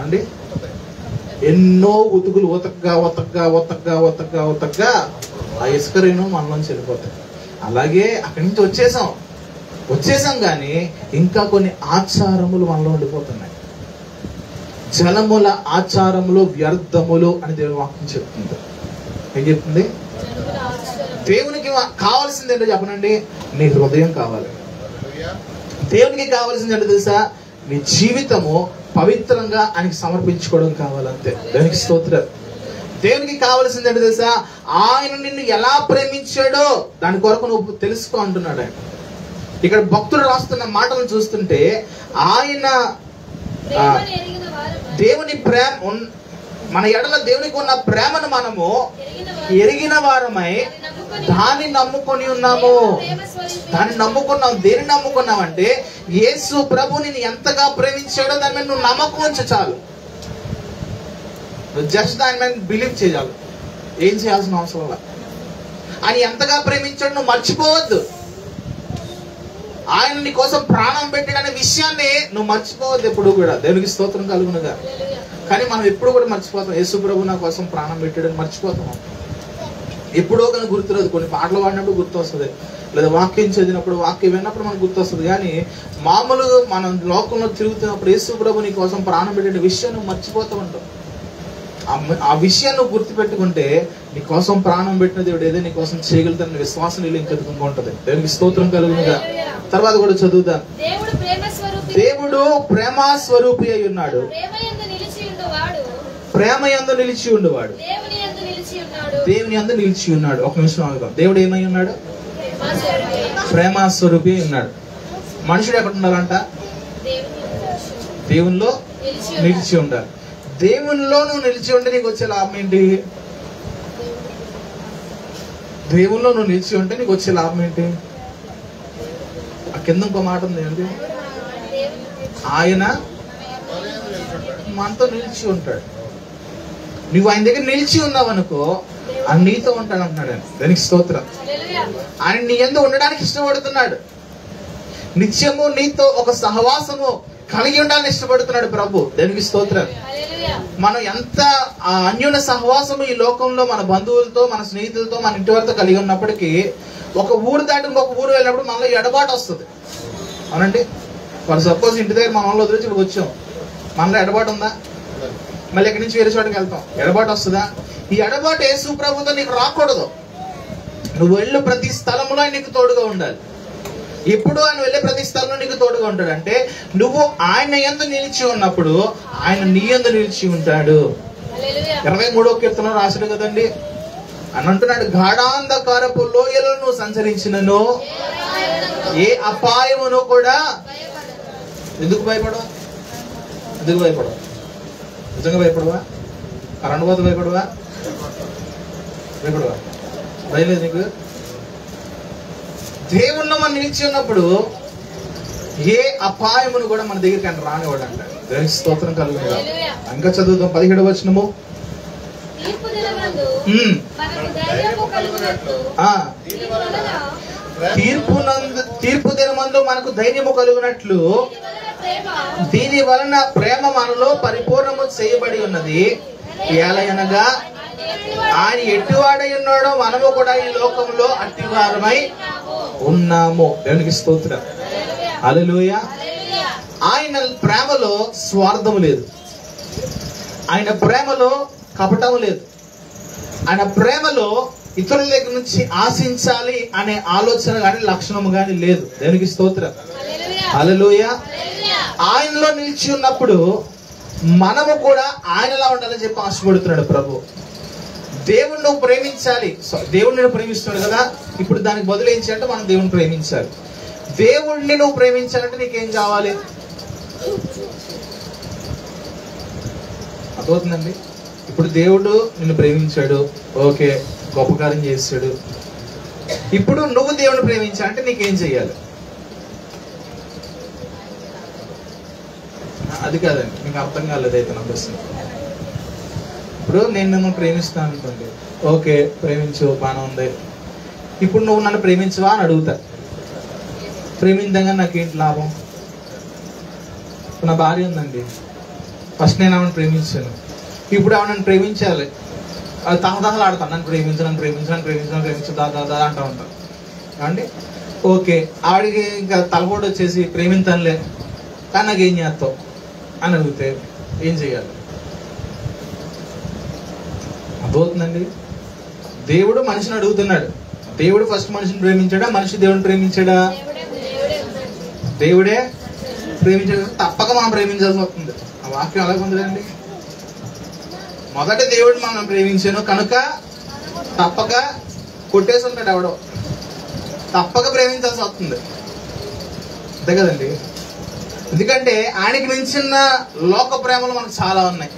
అండి? ఎన్నో ఉతుకులు ఉతకగా ఆ ఇసుక రేణు మనలోంచి వెళ్ళిపోతాయి. అలాగే అక్కడి నుంచి వచ్చేసాం కానీ ఇంకా కొన్ని ఆచారములు మనలో ఉండిపోతున్నాయి. జలముల ఆచారములు వ్యర్థములు అని దేవుని వాక్యం చెప్తుంది. ఏం చెప్తుంది? దేవునికి కావాల్సింది ఏంటో చెప్పనండి, నీ హృదయం కావాలి. దేవునికి కావాల్సింది ఏంటో తెలుసా? నీ జీవితము పవిత్రంగా ఆయనకి సమర్పించుకోవడం కావాలంతే. దేవునికి స్తోత్రం. దేవునికి కావాల్సింది ఏంటో తెలుసా? ఆయన నిన్ను ఎలా ప్రేమించాడో దాని కొరకు నువ్వు తెలుసుకో అంటున్నాడు ఆయన. ఇక్కడ భక్తుడు రాస్తున్న మాటలను చూస్తుంటే ఆయన దేవుని ప్రేమ, మన ఎడల దేవునికి ఉన్న ప్రేమను మనము ఎరిగిన వారమై దాన్ని నమ్ముకొని ఉన్నాము. దాన్ని నమ్ముకున్నాం. దేన్ని నమ్ముకున్నాం అంటే యేసు ప్రభు నిన్ను ఎంతగా ప్రేమించాడో దాని మీద నువ్వు నమ్మకం ఉంచు చాలు. జస్ట్ దాని మీద బిలీవ్ చేయాలి. ఏం చేయాల్సిన అవసరం లేదు. ఆయన ఎంతగా ప్రేమించాడు నువ్వు మర్చిపోవద్దు. ఆయన నీ కోసం ప్రాణం పెట్టాడనే విషయాన్ని నువ్వు మర్చిపోవద్దు ఎప్పుడు కూడా. దేవునికి స్తోత్రం కలుగునుగా. కానీ మనం ఎప్పుడు కూడా మర్చిపోతాం. యేసు ప్రభు నా కోసం ప్రాణం పెట్టాడని మర్చిపోతాం. ఎప్పుడో కానీ గుర్తురాదు. కొన్ని పాటలు పాడినప్పుడు గుర్తు వస్తుంది, లేదా వాక్యం చదివినప్పుడు, వాక్యం విన్నప్పుడు మనకు గుర్తు వస్తుంది. కానీ మామూలుగా మనం లోకంలో తిరుగుతున్నప్పుడు యేసు ప్రభు నీ కోసం ప్రాణం పెట్టే విషయం నువ్వు మర్చిపోతూ ఉంటావు. ఆ విషయాన్ని నువ్వు గుర్తుపెట్టుకుంటే నీ కోసం ప్రాణం పెట్టిన దేవుడు ఏదో నీ కోసం చేయగలుగుతానని విశ్వాసం నీళ్ళు ఇంకెదుకుంటూ ఉంటది. దేవునికి స్తోత్రం కలుగునుగా. తర్వాత కూడా చదువుతాం. దేవుడు ప్రేమ స్వరూపి అయి ఉన్నాడు. ప్రేమ యందు నిలిచి ఉండువాడు. దేవుని యందు నిలిచి ఉన్నాడు. ఒక నిమిషం ఆగుదాం. దేవుడు ఏమై ఉన్నాడు? ప్రేమ స్వరూపి ఉన్నాడు. మనుషుడు ఎక్కడ ఉండాలంట? దేవునిలో నిలిచి ఉండాలి. దేవునిలో నువ్వు నిలిచి ఉంటే నీకు వచ్చే లాభం ఏంటి? దేవునిలో నువ్వు నిలిచి ఉంటే నీకు వచ్చే లాభం ఏంటి? ఆ కింద ఇంకో మాట ఉంది ఏంటి? ఆయన మనతో నిలిచి ఉంటాడు. నువ్వు ఆయన దగ్గర నిలిచి ఉన్నావు అనుకో, ఆయన నీతో ఉంటాడు అంటున్నాడు ఆయన. దానికి స్తోత్రం. ఆయన నీ యందు ఉండడానికి ఇష్టపడుతున్నాడు. నిత్యము నీతో ఒక సహవాసము కలిగి ఉండాలని ఇష్టపడుతున్నాడు ప్రభు. దానికి స్తోత్రం. మనం ఎంత అన్యోన్య సహవాసము ఈ లోకంలో మన బంధువులతో, మన స్నేహితులతో, మన ఇంటి వారితో కలిగి ఉన్నప్పటికీ ఒక ఊరు దాటి ఇంకొక ఊరు వెళ్ళినప్పుడు మనలో ఎడబాటు వస్తుంది. అవునండి. ఫర్ సపోజ్ ఇంటి దగ్గర మన వాళ్ళు వదిలేసి ఇక్కడికి వచ్చాం, మనలో ఎడబాటు ఉందా? మళ్ళీ ఎక్కడి నుంచి వేరే చోటకి వెళ్తాం, ఎడబాటు వస్తుందా? ఈ ఎడబాటు యేసు ప్రభుతో నీకు రాకూడదు. నువ్వు వెళ్ళు ప్రతి స్థలంలో నీకు తోడుగా ఉండాలి. ఎప్పుడు ఆయన వెళ్ళే ప్రతి స్థలంలో నీకు తోడుగా ఉంటాడు అంటే నువ్వు ఆయన యందు నిలిచి ఉన్నప్పుడు ఆయన నీ యందు నిలిచి ఉంటాడు. 23వ కీర్తనలో రాశాడు కదండి. అని అంటున్నాడు, గాఢాంధకారపు లోయలో నువ్వు సంచరించినను ఏ అపాయమును కూడా ఎందుకు భయపడవా? ఎందుకు భయపడవా? నిజంగా భయపడవా? కరెంట్ పోతే భయపడవా? భయపడవా? భయం లేదు నీకు? దేవుణ్ణి మనం నిలిచి ఉన్నప్పుడు ఏ అపాయమును కూడా మన దగ్గరికి ఆయన రానివాడు అంట. దేవునికి స్తోత్రం కలుగుతుంది. ఇంకా చదువుతాం 17వ వచనము. తీర్పు దినమందు మనకు ధైర్యము కలుగునట్లు దీని వలన ప్రేమ మనలో పరిపూర్ణము చేయబడి ఉన్నది. ఏలయనగా ఆయన ఎట్టివాడై ఉన్నాడో మనము కూడా ఈ లోకంలో అట్టివారమై ఉన్నాము. దేవునికి స్తోత్రం. హల్లెలూయా. ఆయన ప్రేమలో స్వార్థం లేదు. ఆయన ప్రేమలో కపటం లేదు. ఆయన ప్రేమలో ఇతరుల దగ్గర నుంచి ఆశించాలి అనే ఆలోచన కానీ లక్షణము కానీ లేదు. దేవునికి స్తోత్రం. హల్లెలూయా. ఆయనలో నిలిచి ఉన్నప్పుడు మనము కూడా ఆయనలా ఉండాలని చెప్పి ఆశపడుతున్నాడు ప్రభు. దేవుణ్ణి నువ్వు ప్రేమించాలి. దేవుణ్ణి నేను ప్రేమిస్తున్నాడు కదా, ఇప్పుడు దానికి బదులు ఏం చేయాలంటే మనం దేవుణ్ణి ప్రేమించాలి. దేవుణ్ణి నువ్వు ప్రేమించాలంటే నీకేం కావాలి? అర్థమవుతుందండి? ఇప్పుడు దేవుడు నిన్ను ప్రేమించాడు, ఓకే, గొప్ప కార్యం చేశాడు. ఇప్పుడు నువ్వు దేవుణ్ణి ప్రేమించాలంటే నీకేం చెయ్యాలి? అది కాదండి, మీకు అర్థం కాలేదు అయితే నా ప్రశ్న. ఇప్పుడు నేను మిమ్మల్ని ప్రేమిస్తాను అనుకోండి, ఓకే ప్రేమించు, బాగానే ఉంది. ఇప్పుడు నువ్వు నన్ను ప్రేమించవా అని అడుగుతా. ప్రేమించగా నాకేంటి లాభం? నా భార్య ఉందండి, ఫస్ట్ నేను ఆమెను ప్రేమించాను, ఇప్పుడు ఆమె నన్ను ప్రేమించాలి. అది తహదహలు ఆడతాను, నన్ను ప్రేమించు నన్ను ప్రేమించు నన్ను ప్రేమించు నన్ను ప్రేమించు దాదా అంటూ ఉంటారు అండి. ఓకే, ఆవిడికి ఇంకా తలపోటు వచ్చేసి ప్రేమించనులే కానీ నాకు ఏం చేస్తావు అని అడిగితే ఏం చెయ్యాలి? అర్థమవుతుందండి? దేవుడు మనిషిని అడుగుతున్నాడు. దేవుడు ఫస్ట్ మనిషిని ప్రేమించాడా, మనిషి దేవుడిని ప్రేమించాడా? దేవుడే ప్రేమించాడు. తప్పక మనం ప్రేమించాల్సి వస్తుంది. ఆ వాక్యం అలాగే ఉందండి. మొదట దేవుడు మనం ప్రేమించాను కనుక తప్పక కొట్టేసి ఉంటాడు ఎవడో, తప్పక ప్రేమించాల్సి వస్తుంది. అంతే కదండి? ఎందుకంటే ఆయనకి మించిన లోక ప్రేమలు మనకు చాలా ఉన్నాయి.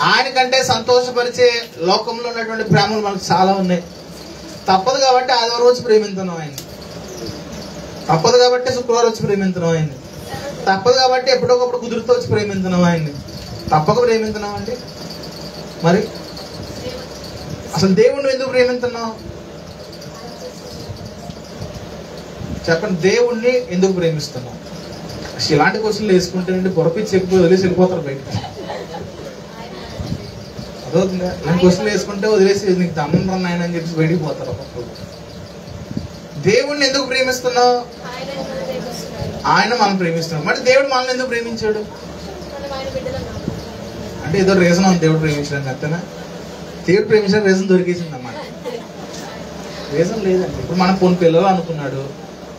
ఆయనకంటే సంతోషపరిచే లోకంలో ఉన్నటువంటి ప్రేమలు మనకు చాలా ఉన్నాయి. తప్పదు కాబట్టి ఆదివారం రోజు ప్రేమించడం ఆయన్ని, తప్పదు కాబట్టి శుక్రవారం వచ్చి ప్రేమించడం ఆయన్ని, తప్పదు కాబట్టి ఎప్పుడొకప్పుడు కుదురుతో వచ్చి ప్రేమించడం ఆయన్ని. తప్పక ప్రేమించడం అండి. మరి అసలు దేవుణ్ణి ఎందుకు ప్రేమించున్నావు చెప్పండి? దేవుణ్ణి ఎందుకు ప్రేమిస్తున్నావు? అసలు ఇలాంటి క్వశ్చన్లు వేసుకుంటేనండి బొరపిచ్చి చెప్పి వదిలేసి వెళ్ళిపోతారు బయటకి. అదవుతుందా? ఇలాంటి క్వశ్చన్లు వేసుకుంటే వదిలేసి నీకు దండం రన్ ఆయన అని చెప్పి బయటికి పోతారు ఒకప్పుడు. దేవుణ్ణి ఎందుకు ప్రేమిస్తున్నావు? ఆయన మనం ప్రేమిస్తున్నాం. మరి దేవుడు మనల్ని ఎందుకు ప్రేమించాడు అంటే ఏదో రీజన్ ఉంది దేవుడు ప్రేమించడానికి. అంతేనా? దేవుడు ప్రేమించడానికి రీజన్ దొరికేసింది అన్నమాట. రీజన్ లేదండి. ఇప్పుడు మన పిల్లలు అనుకున్నాడు,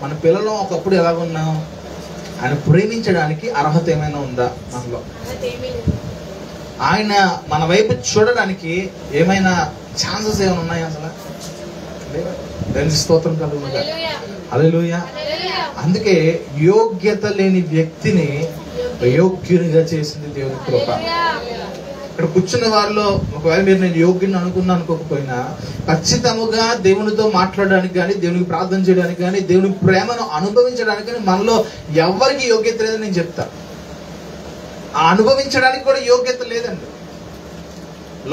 మన పిల్లలు ఒకప్పుడు ఎలాగున్నాం? ఆయన ప్రేమించడానికి అర్హత ఏమైనా ఉందా మనలో? ఆయన మన వైపు చూడడానికి ఏమైనా ఛాన్సెస్ ఏమైనా ఉన్నాయా? అసలు దానికి స్తోత్రం కలుగునుగా. హల్లెలూయా. అందుకే యోగ్యత లేని వ్యక్తిని యోగ్యునిగా చేసింది దేవుని కృప. ఇక్కడ కూర్చున్న వారిలో ఒకవేళ మీరు నేను యోగ్యుని అనుకోకపోయినా ఖచ్చితముగా దేవునితో మాట్లాడడానికి కానీ, దేవునికి ప్రార్థన చేయడానికి కానీ, దేవుని ప్రేమను అనుభవించడానికి కానీ మనలో ఎవరికి యోగ్యత లేదని నేను చెప్తా. ఆ అనుభవించడానికి కూడా యోగ్యత లేదండి.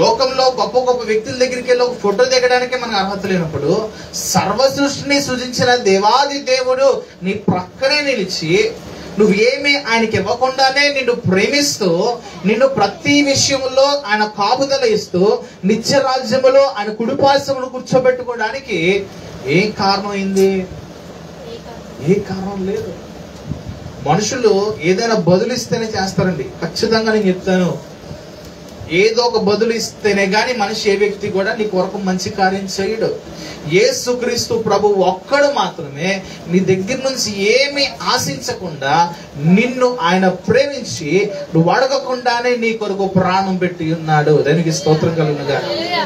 లోకంలో గొప్ప గొప్ప వ్యక్తుల దగ్గరికి వెళ్ళి ఒక ఫోటో దిగడానికి మనకు అర్హత లేనప్పుడు సర్వ సృష్టిని సృజించిన దేవాది దేవుడు నీ ప్రక్కనే నిలిచి నువ్వేమి ఆయనకి ఇవ్వకుండానే నిన్ను ప్రేమిస్తూ, నిన్ను ప్రతి విషయంలో ఆయన కాపుదల ఇస్తూ, నిత్య రాజ్యములో ఆయన కుడిపార్శ్వమును కూర్చోబెట్టుకోవడానికి ఏం కారణం అయింది? ఏ కారణం లేదు. మనుషులు ఏదైనా బదులిస్తేనే చేస్తారండి. ఖచ్చితంగా నేను చెప్తాను, ఏదో ఒక బదులు ఇస్తేనే గాని మనిషి ఏ వ్యక్తి కూడా నీ కొరకు మంచి కార్యం చేయడు. యేసుక్రీస్తు ప్రభు ఒక్కడు మాత్రమే నీ దగ్గర నుంచి ఏమి ఆశించకుండా నిన్ను ఆయన ప్రేమించి నువ్వు అడగకుండానే నీ కొరకు ప్రాణం పెట్టి ఉన్నాడు. దానికి స్తోత్రం కలుగునుగా.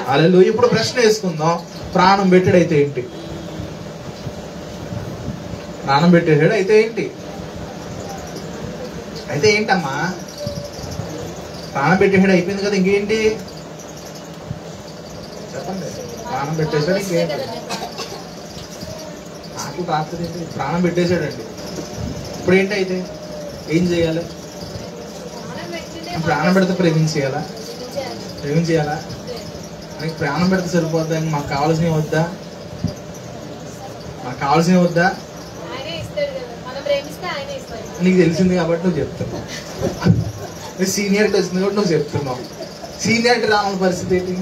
హల్లెలూయా. ఇప్పుడు ప్రశ్న వేసుకుందాం, ప్రాణం పెట్టాడైతే ఏంటి? ప్రాణం పెట్టేసాడు అయితే ఏంటి? అయితే ఏంటమ్మా? ప్రాణం పెట్టేసాడు అయిపోయింది కదా, ఇంకేంటి చెప్పండి? ప్రాణం పెట్టేశాడు, ఇంకేంటి? నాకు రాత్రి ప్రాణం పెట్టేశాడండి. ఇప్పుడు ఏంటి? అయితే ఏం చేయాలి? ప్రాణం పెడితే ప్రేమించేయాలా? ప్రేమించేయాలా? నీకు ప్రాణం పెడితే సరిపోద్దా? మాకు కావాల్సినవి వద్దా? మాకు కావాల్సినవి వద్దా? నీకు తెలిసింది కాబట్టి నువ్వు చెప్తున్నావు. సీనియారిటీ వచ్చింది కాబట్టి నువ్వు చెప్తున్నావు. సీనియారిటీ రావాల పరిస్థితి ఏంటి?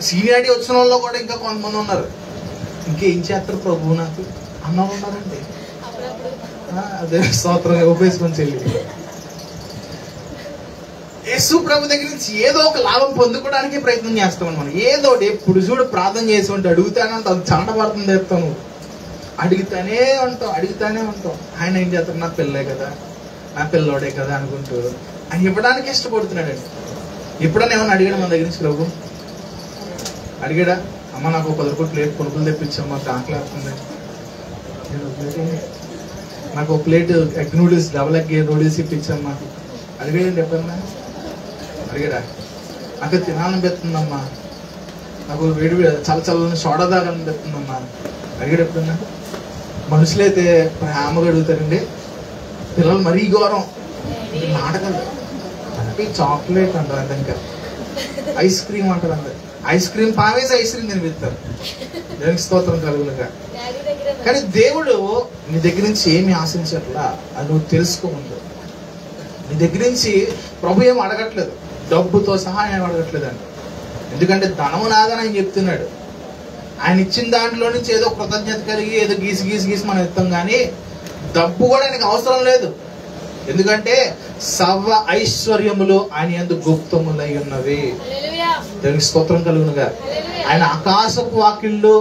సీనియారిటీ వచ్చిన వాళ్ళు కూడా ఇంకా కొంతమంది ఉన్నారు, ఇంకేం చేస్తారు ప్రభు నాకు అన్న ఉన్నారండి. అదే స్తోత్రం ఉపయోగించుకొని చెల్లి యేసు ప్రభు దగ్గర నుంచి ఏదో ఒక లాభం పొందుకోవడానికి ప్రయత్నం చేస్తామని మనం. ఏదో ఎప్పుడు చూడు ప్రార్థన చేసి ఉంటే అడుగుతానే ఉంటాం, అది చాట పడుతుంది చెప్తాను, అడుగుతానే ఉంటాం. ఆయన ఏం చేస్తాడు? నా పిల్లలే కదా, నా పిల్లోడే కదా అనుకుంటూ ఆయన ఇవ్వడానికి ఇష్టపడుతున్నాడండి. ఎప్పుడన్నా ఏమన్నా అడిగాడు మన దగ్గర నుంచి ప్రభు? అడిగాడా? అమ్మ నాకు 10 రూపాయలు ప్లేట్ కొనుక్కులు తెప్పించమ్మా, ఆకలి అవుతుంది, నాకు ఒక plate egg noodles, double egg noodles ఇప్పించమ్మా అడిగాడండి ఎప్పుడన్నా? అడిగాడా? నాకు తినాలని పెడుతుందమ్మా, నాకు వేడి చల్ల సోడా తాగాలని పెడుతుందమ్మా అడిగాడు ఎప్పుడన్నా? మనుషులైతే ప్రేమగా అడుగుతారండి, పిల్లలు మరీ ఘోరం నాటకాలు. చాక్లెట్ అంటారు, అంటే ఇంకా ఐస్ క్రీమ్ అంటారు, అంటే ఐస్ క్రీమ్ పావేసి ఐస్ క్రీమ్ తినిపిస్తారు. దానికి స్తోత్రం కలుగునుగా. కానీ దేవుడు నీ దగ్గర నుంచి ఏమి ఆశించట్లా, అది నువ్వు తెలుసుకోముందు. నీ దగ్గర నుంచి ప్రభు ఏం అడగట్లేదు, డబ్బుతో సహా ఏం అడగట్లేదండి. ఎందుకంటే ధనము నాదని ఆయన చెప్తున్నాడు. ఆయన ఇచ్చిన దాంట్లో నుంచి ఏదో కృతజ్ఞత కలిగి ఏదో గీసి గీసి గీసి మనం ఇస్తాం, కానీ డబ్బు కూడా ఆయనకు అవసరం లేదు. ఎందుకంటే సర్వ ఐశ్వర్యములు ఆయన యందు గుప్తములై ఉన్నవి. దేవునికి స్తోత్రం కలుగునుగా. ఆయన ఆకాశపు వాకిళ్ళు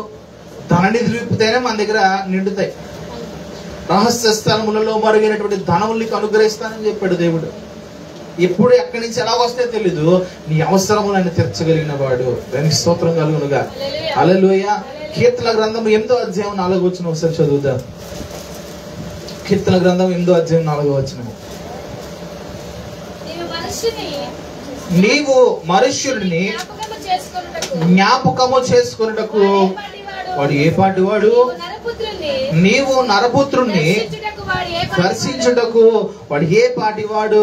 ధననిధి విప్పుతేనే మన దగ్గర నిండుతాయి. రహస్య స్థలములలో మరుగైనటువంటి ధనములు అనుగ్రహిస్తానని చెప్పాడు దేవుడు. ఎప్పుడు ఎక్కడి నుంచి ఎలా వస్తే తెలీదు, నీ అవసరములు ఆయన తీర్చగలిగిన వాడు. దానికి స్తోత్రం కలుగునుగా. హల్లెలూయా. కీర్తన గ్రంథం 8వ అధ్యాయం 4వ వచనం ఒకసారి చదువుదాం. కీర్తన గ్రంథం 8వ అధ్యాయం 4వ వచనం. నీవు మనుష్యుడిని జ్ఞాపకము చేసుకొనుటకు వాడు ఏ పాటి వాడు, నీవు నరపుత్రుణ్ణి దర్శించుటకు వాడు ఏ పాటి వాడు,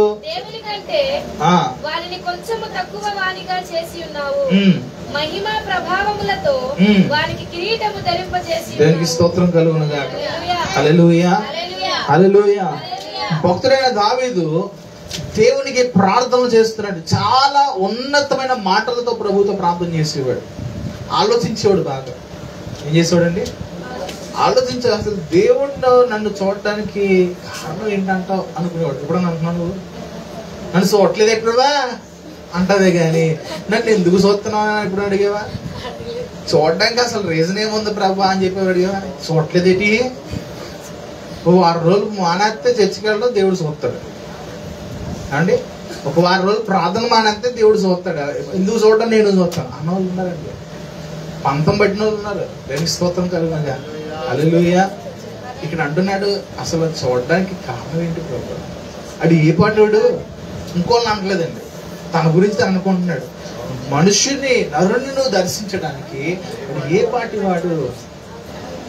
మహిమ ప్రభావములతో వారికి కిరీటము ధరింపజేసి. దేవునికి స్తోత్రం కలుగునుగాక. హల్లెలూయా, హల్లెలూయా. భక్తుడైన దావీదు దేవునికి ప్రార్థనలు చేస్తున్నాడు. చాలా ఉన్నతమైన మాటలతో ప్రభుతో ప్రార్థన చేసేవాడు. ఆలోచించేవాడు బాగా. ఏం చేసేవాడండి? ఆలోచించాడు. అసలు దేవుడు నన్ను చూడటానికి కారణం ఏంటంటావు అనుకునేవాడు. ఎప్పుడన్నా అంటున్నాను, నన్ను చూడట్లేదు ఎక్కడవా అంటదే గాని నన్ను ఎందుకు చూస్తున్నావు ఎప్పుడు అడిగేవా? చూడడానికి అసలు రీజన్ ఏముంది ప్రభా అని చెప్పి అడిగేవా? చూడట్లేదేటి? ఓ 6 రోజులు మానేస్తే చర్చికి వెళ్ళడం దేవుడు చూస్తాడు అండి. ఒక 6 రోజులు ప్రార్థన మానేస్తే దేవుడు చూస్తాడు. ఎందుకు చూడడం? నేను చూస్తాను అన్న వాళ్ళు ఉన్నారండి. పంతం పట్టిన వాళ్ళు ఉన్నారు. దేవునికి స్తోత్రం కలుగునుగా. హల్లెలూయా. ఇక్కడ అంటున్నాడు, అసలు చూడడానికి కారణం ఏంటి ప్రభు? అది ఏ పాటోడు? ఇంకోళ్ళని అనట్లేదండి, తన గురించి తను అనుకుంటున్నాడు. మనుష్యుని నరుని నువ్వు దర్శించడానికి ఏ పాటి వాడు?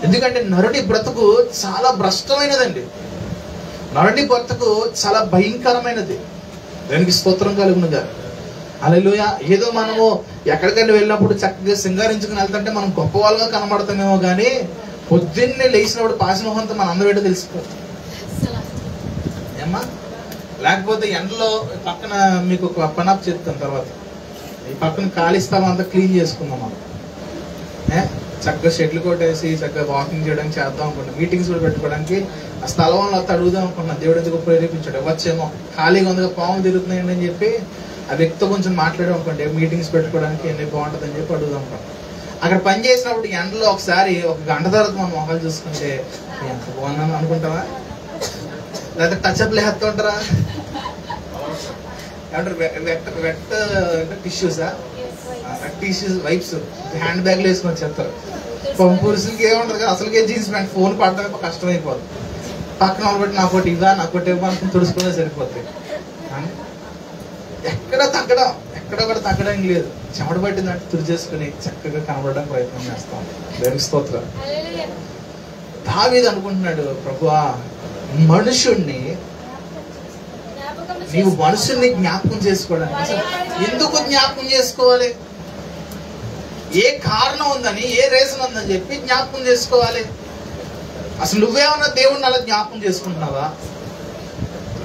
ఎందుకంటే నరుడి బ్రతుకు చాలా భ్రష్టమైనదండి. నరుడి బ్రతుకు చాలా భయంకరమైనది. దానికి స్తోత్రం కలుగునుగా. హల్లెలూయా. ఏదో మనము ఎక్కడికైనా వెళ్ళినప్పుడు చక్కగా సింగారించుకుని వెళ్తుంటే మనం గొప్ప వాళ్ళగా కనబడతామేమో కానీ పొద్దున్నే లేచినప్పుడు పాసిమోహంతో మన అందరూ ఏంటో తెలిసిపోతుంది ఏమ్మా. లేకపోతే ఎండలో పక్కన మీకు ఒక పనాప్ చెప్తాను తర్వాత, ఈ పక్కన ఖాళీ స్థలం అంతా క్లీన్ చేసుకుందాం మనం. చక్కగా షెడ్లు కొట్టేసి చక్కగా వాకింగ్ చేయడానికి చేద్దాం అనుకుంటున్నాం. మీటింగ్స్ కూడా పెట్టుకోవడానికి ఆ స్థలంలో అంతా అడుగుదాం అనుకుంటున్నాం. దేవుడు ఎందుకు ప్రేరేపించాడు? వచ్చేమో ఖాళీగా ఉంది, పాములు తిరుగుతున్నాయండి అని చెప్పి ఆ వ్యక్తితో కొంచెం మాట్లాడాం అనుకోండి, మీటింగ్స్ పెట్టుకోవడానికి ఎన్ని బాగుంటుంది అని చెప్పి అడుగుదాం అనుకోండి. అక్కడ పని చేసినప్పుడు ఎండలో ఒకసారి 1 గంట తర్వాత మనం మొహాలు చూసుకుంటే ఎంత బాగున్నాను అనుకుంటావా? లేకపోతే టచ్అప్ లేస్తూ ఉంటారా? ఏమంటారు? వెట్ టిష్యూసా? టిష్యూస్ వైప్స్ హ్యాండ్ బ్యాగ్లో వేసుకొని వచ్చేస్తారు. పురుషులకి ఏముంటుంది కదా, అసలుకే జీన్స్ ప్యాంట్ ఫోన్ పడటమే కష్టమైపోతుంది. పక్కన వాళ్ళు బట్టి నాకోటి ఇవ్వా నాకోటి ఇవ్వ అనుకుని తుడుచుకునే సరిపోతుంది. ఎక్కడ తగ్గడం, ఎక్కడ కూడా తగ్గడం లేదు. చెమట పట్టిందంటే తుడిచేసుకుని చక్కగా కనబడడానికి ప్రయత్నం చేస్తాం. దేవునికి స్తోత్రం. దావీదు అనుకుంటున్నాడు, ప్రభువా మనుషుణ్ణి నీవు మనుషుల్ని జ్ఞాపకం చేసుకోవడానికి ఎందుకు జ్ఞాపకం చేసుకోవాలి? ఏ కారణం ఉందని, ఏ రీజన్ ఉందని చెప్పి జ్ఞాపకం చేసుకోవాలి. అసలు నువ్వేమన్నా దేవుణ్ణి అలా జ్ఞాపకం చేసుకుంటున్నావా?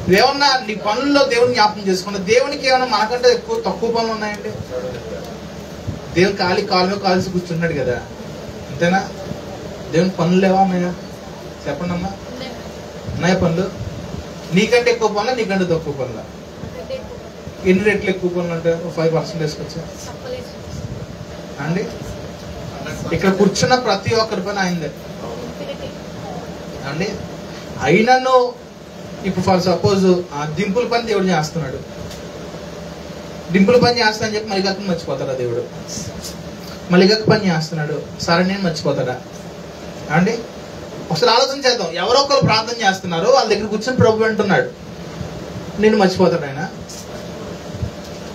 నువ్వేమన్నా నీ పనుల్లో దేవుని జ్ఞాపకం చేసుకున్నావు? దేవునికి ఏమన్నా మనకంటే తక్కువ పనులు ఉన్నాయండి? దేవుని కాలు మీద కాల్సి కూర్చున్నాడు కదా, అంతేనా? దేవుని పనులు ఏవా ఉన్నాయా? చెప్పండి అమ్మా. ఉన్నాయా పనులు? నీకంటే ఎక్కువ పనులా, నీకంటే తక్కువ పనులా? ఎన్ని రెట్లు ఎక్కువ పనులు అంటే 5% వేసుకొచ్చా అండి? ఇక్కడ కూర్చున్న ప్రతి ఒక్కరి పని అయిందే అండి. అయినను ఇప్పుడు ఫర్ సపోజ్ డింపుల్ పని దేవుడు చేస్తున్నాడు. డింపుల్ పని చేస్తా అని చెప్పి మలిగక్కని మర్చిపోతాడా దేవుడు? మలిగక్క పని చేస్తున్నాడు, సరే నేను మర్చిపోతాడా అండి? ఒకసారి ఆలోచన చేద్దాం. ఎవరో ఒకరు ప్రార్థన చేస్తున్నారు, వాళ్ళ దగ్గర కూర్చొని ప్రభు అంటున్నాడు, నేను మర్చిపోతాడు ఆయన.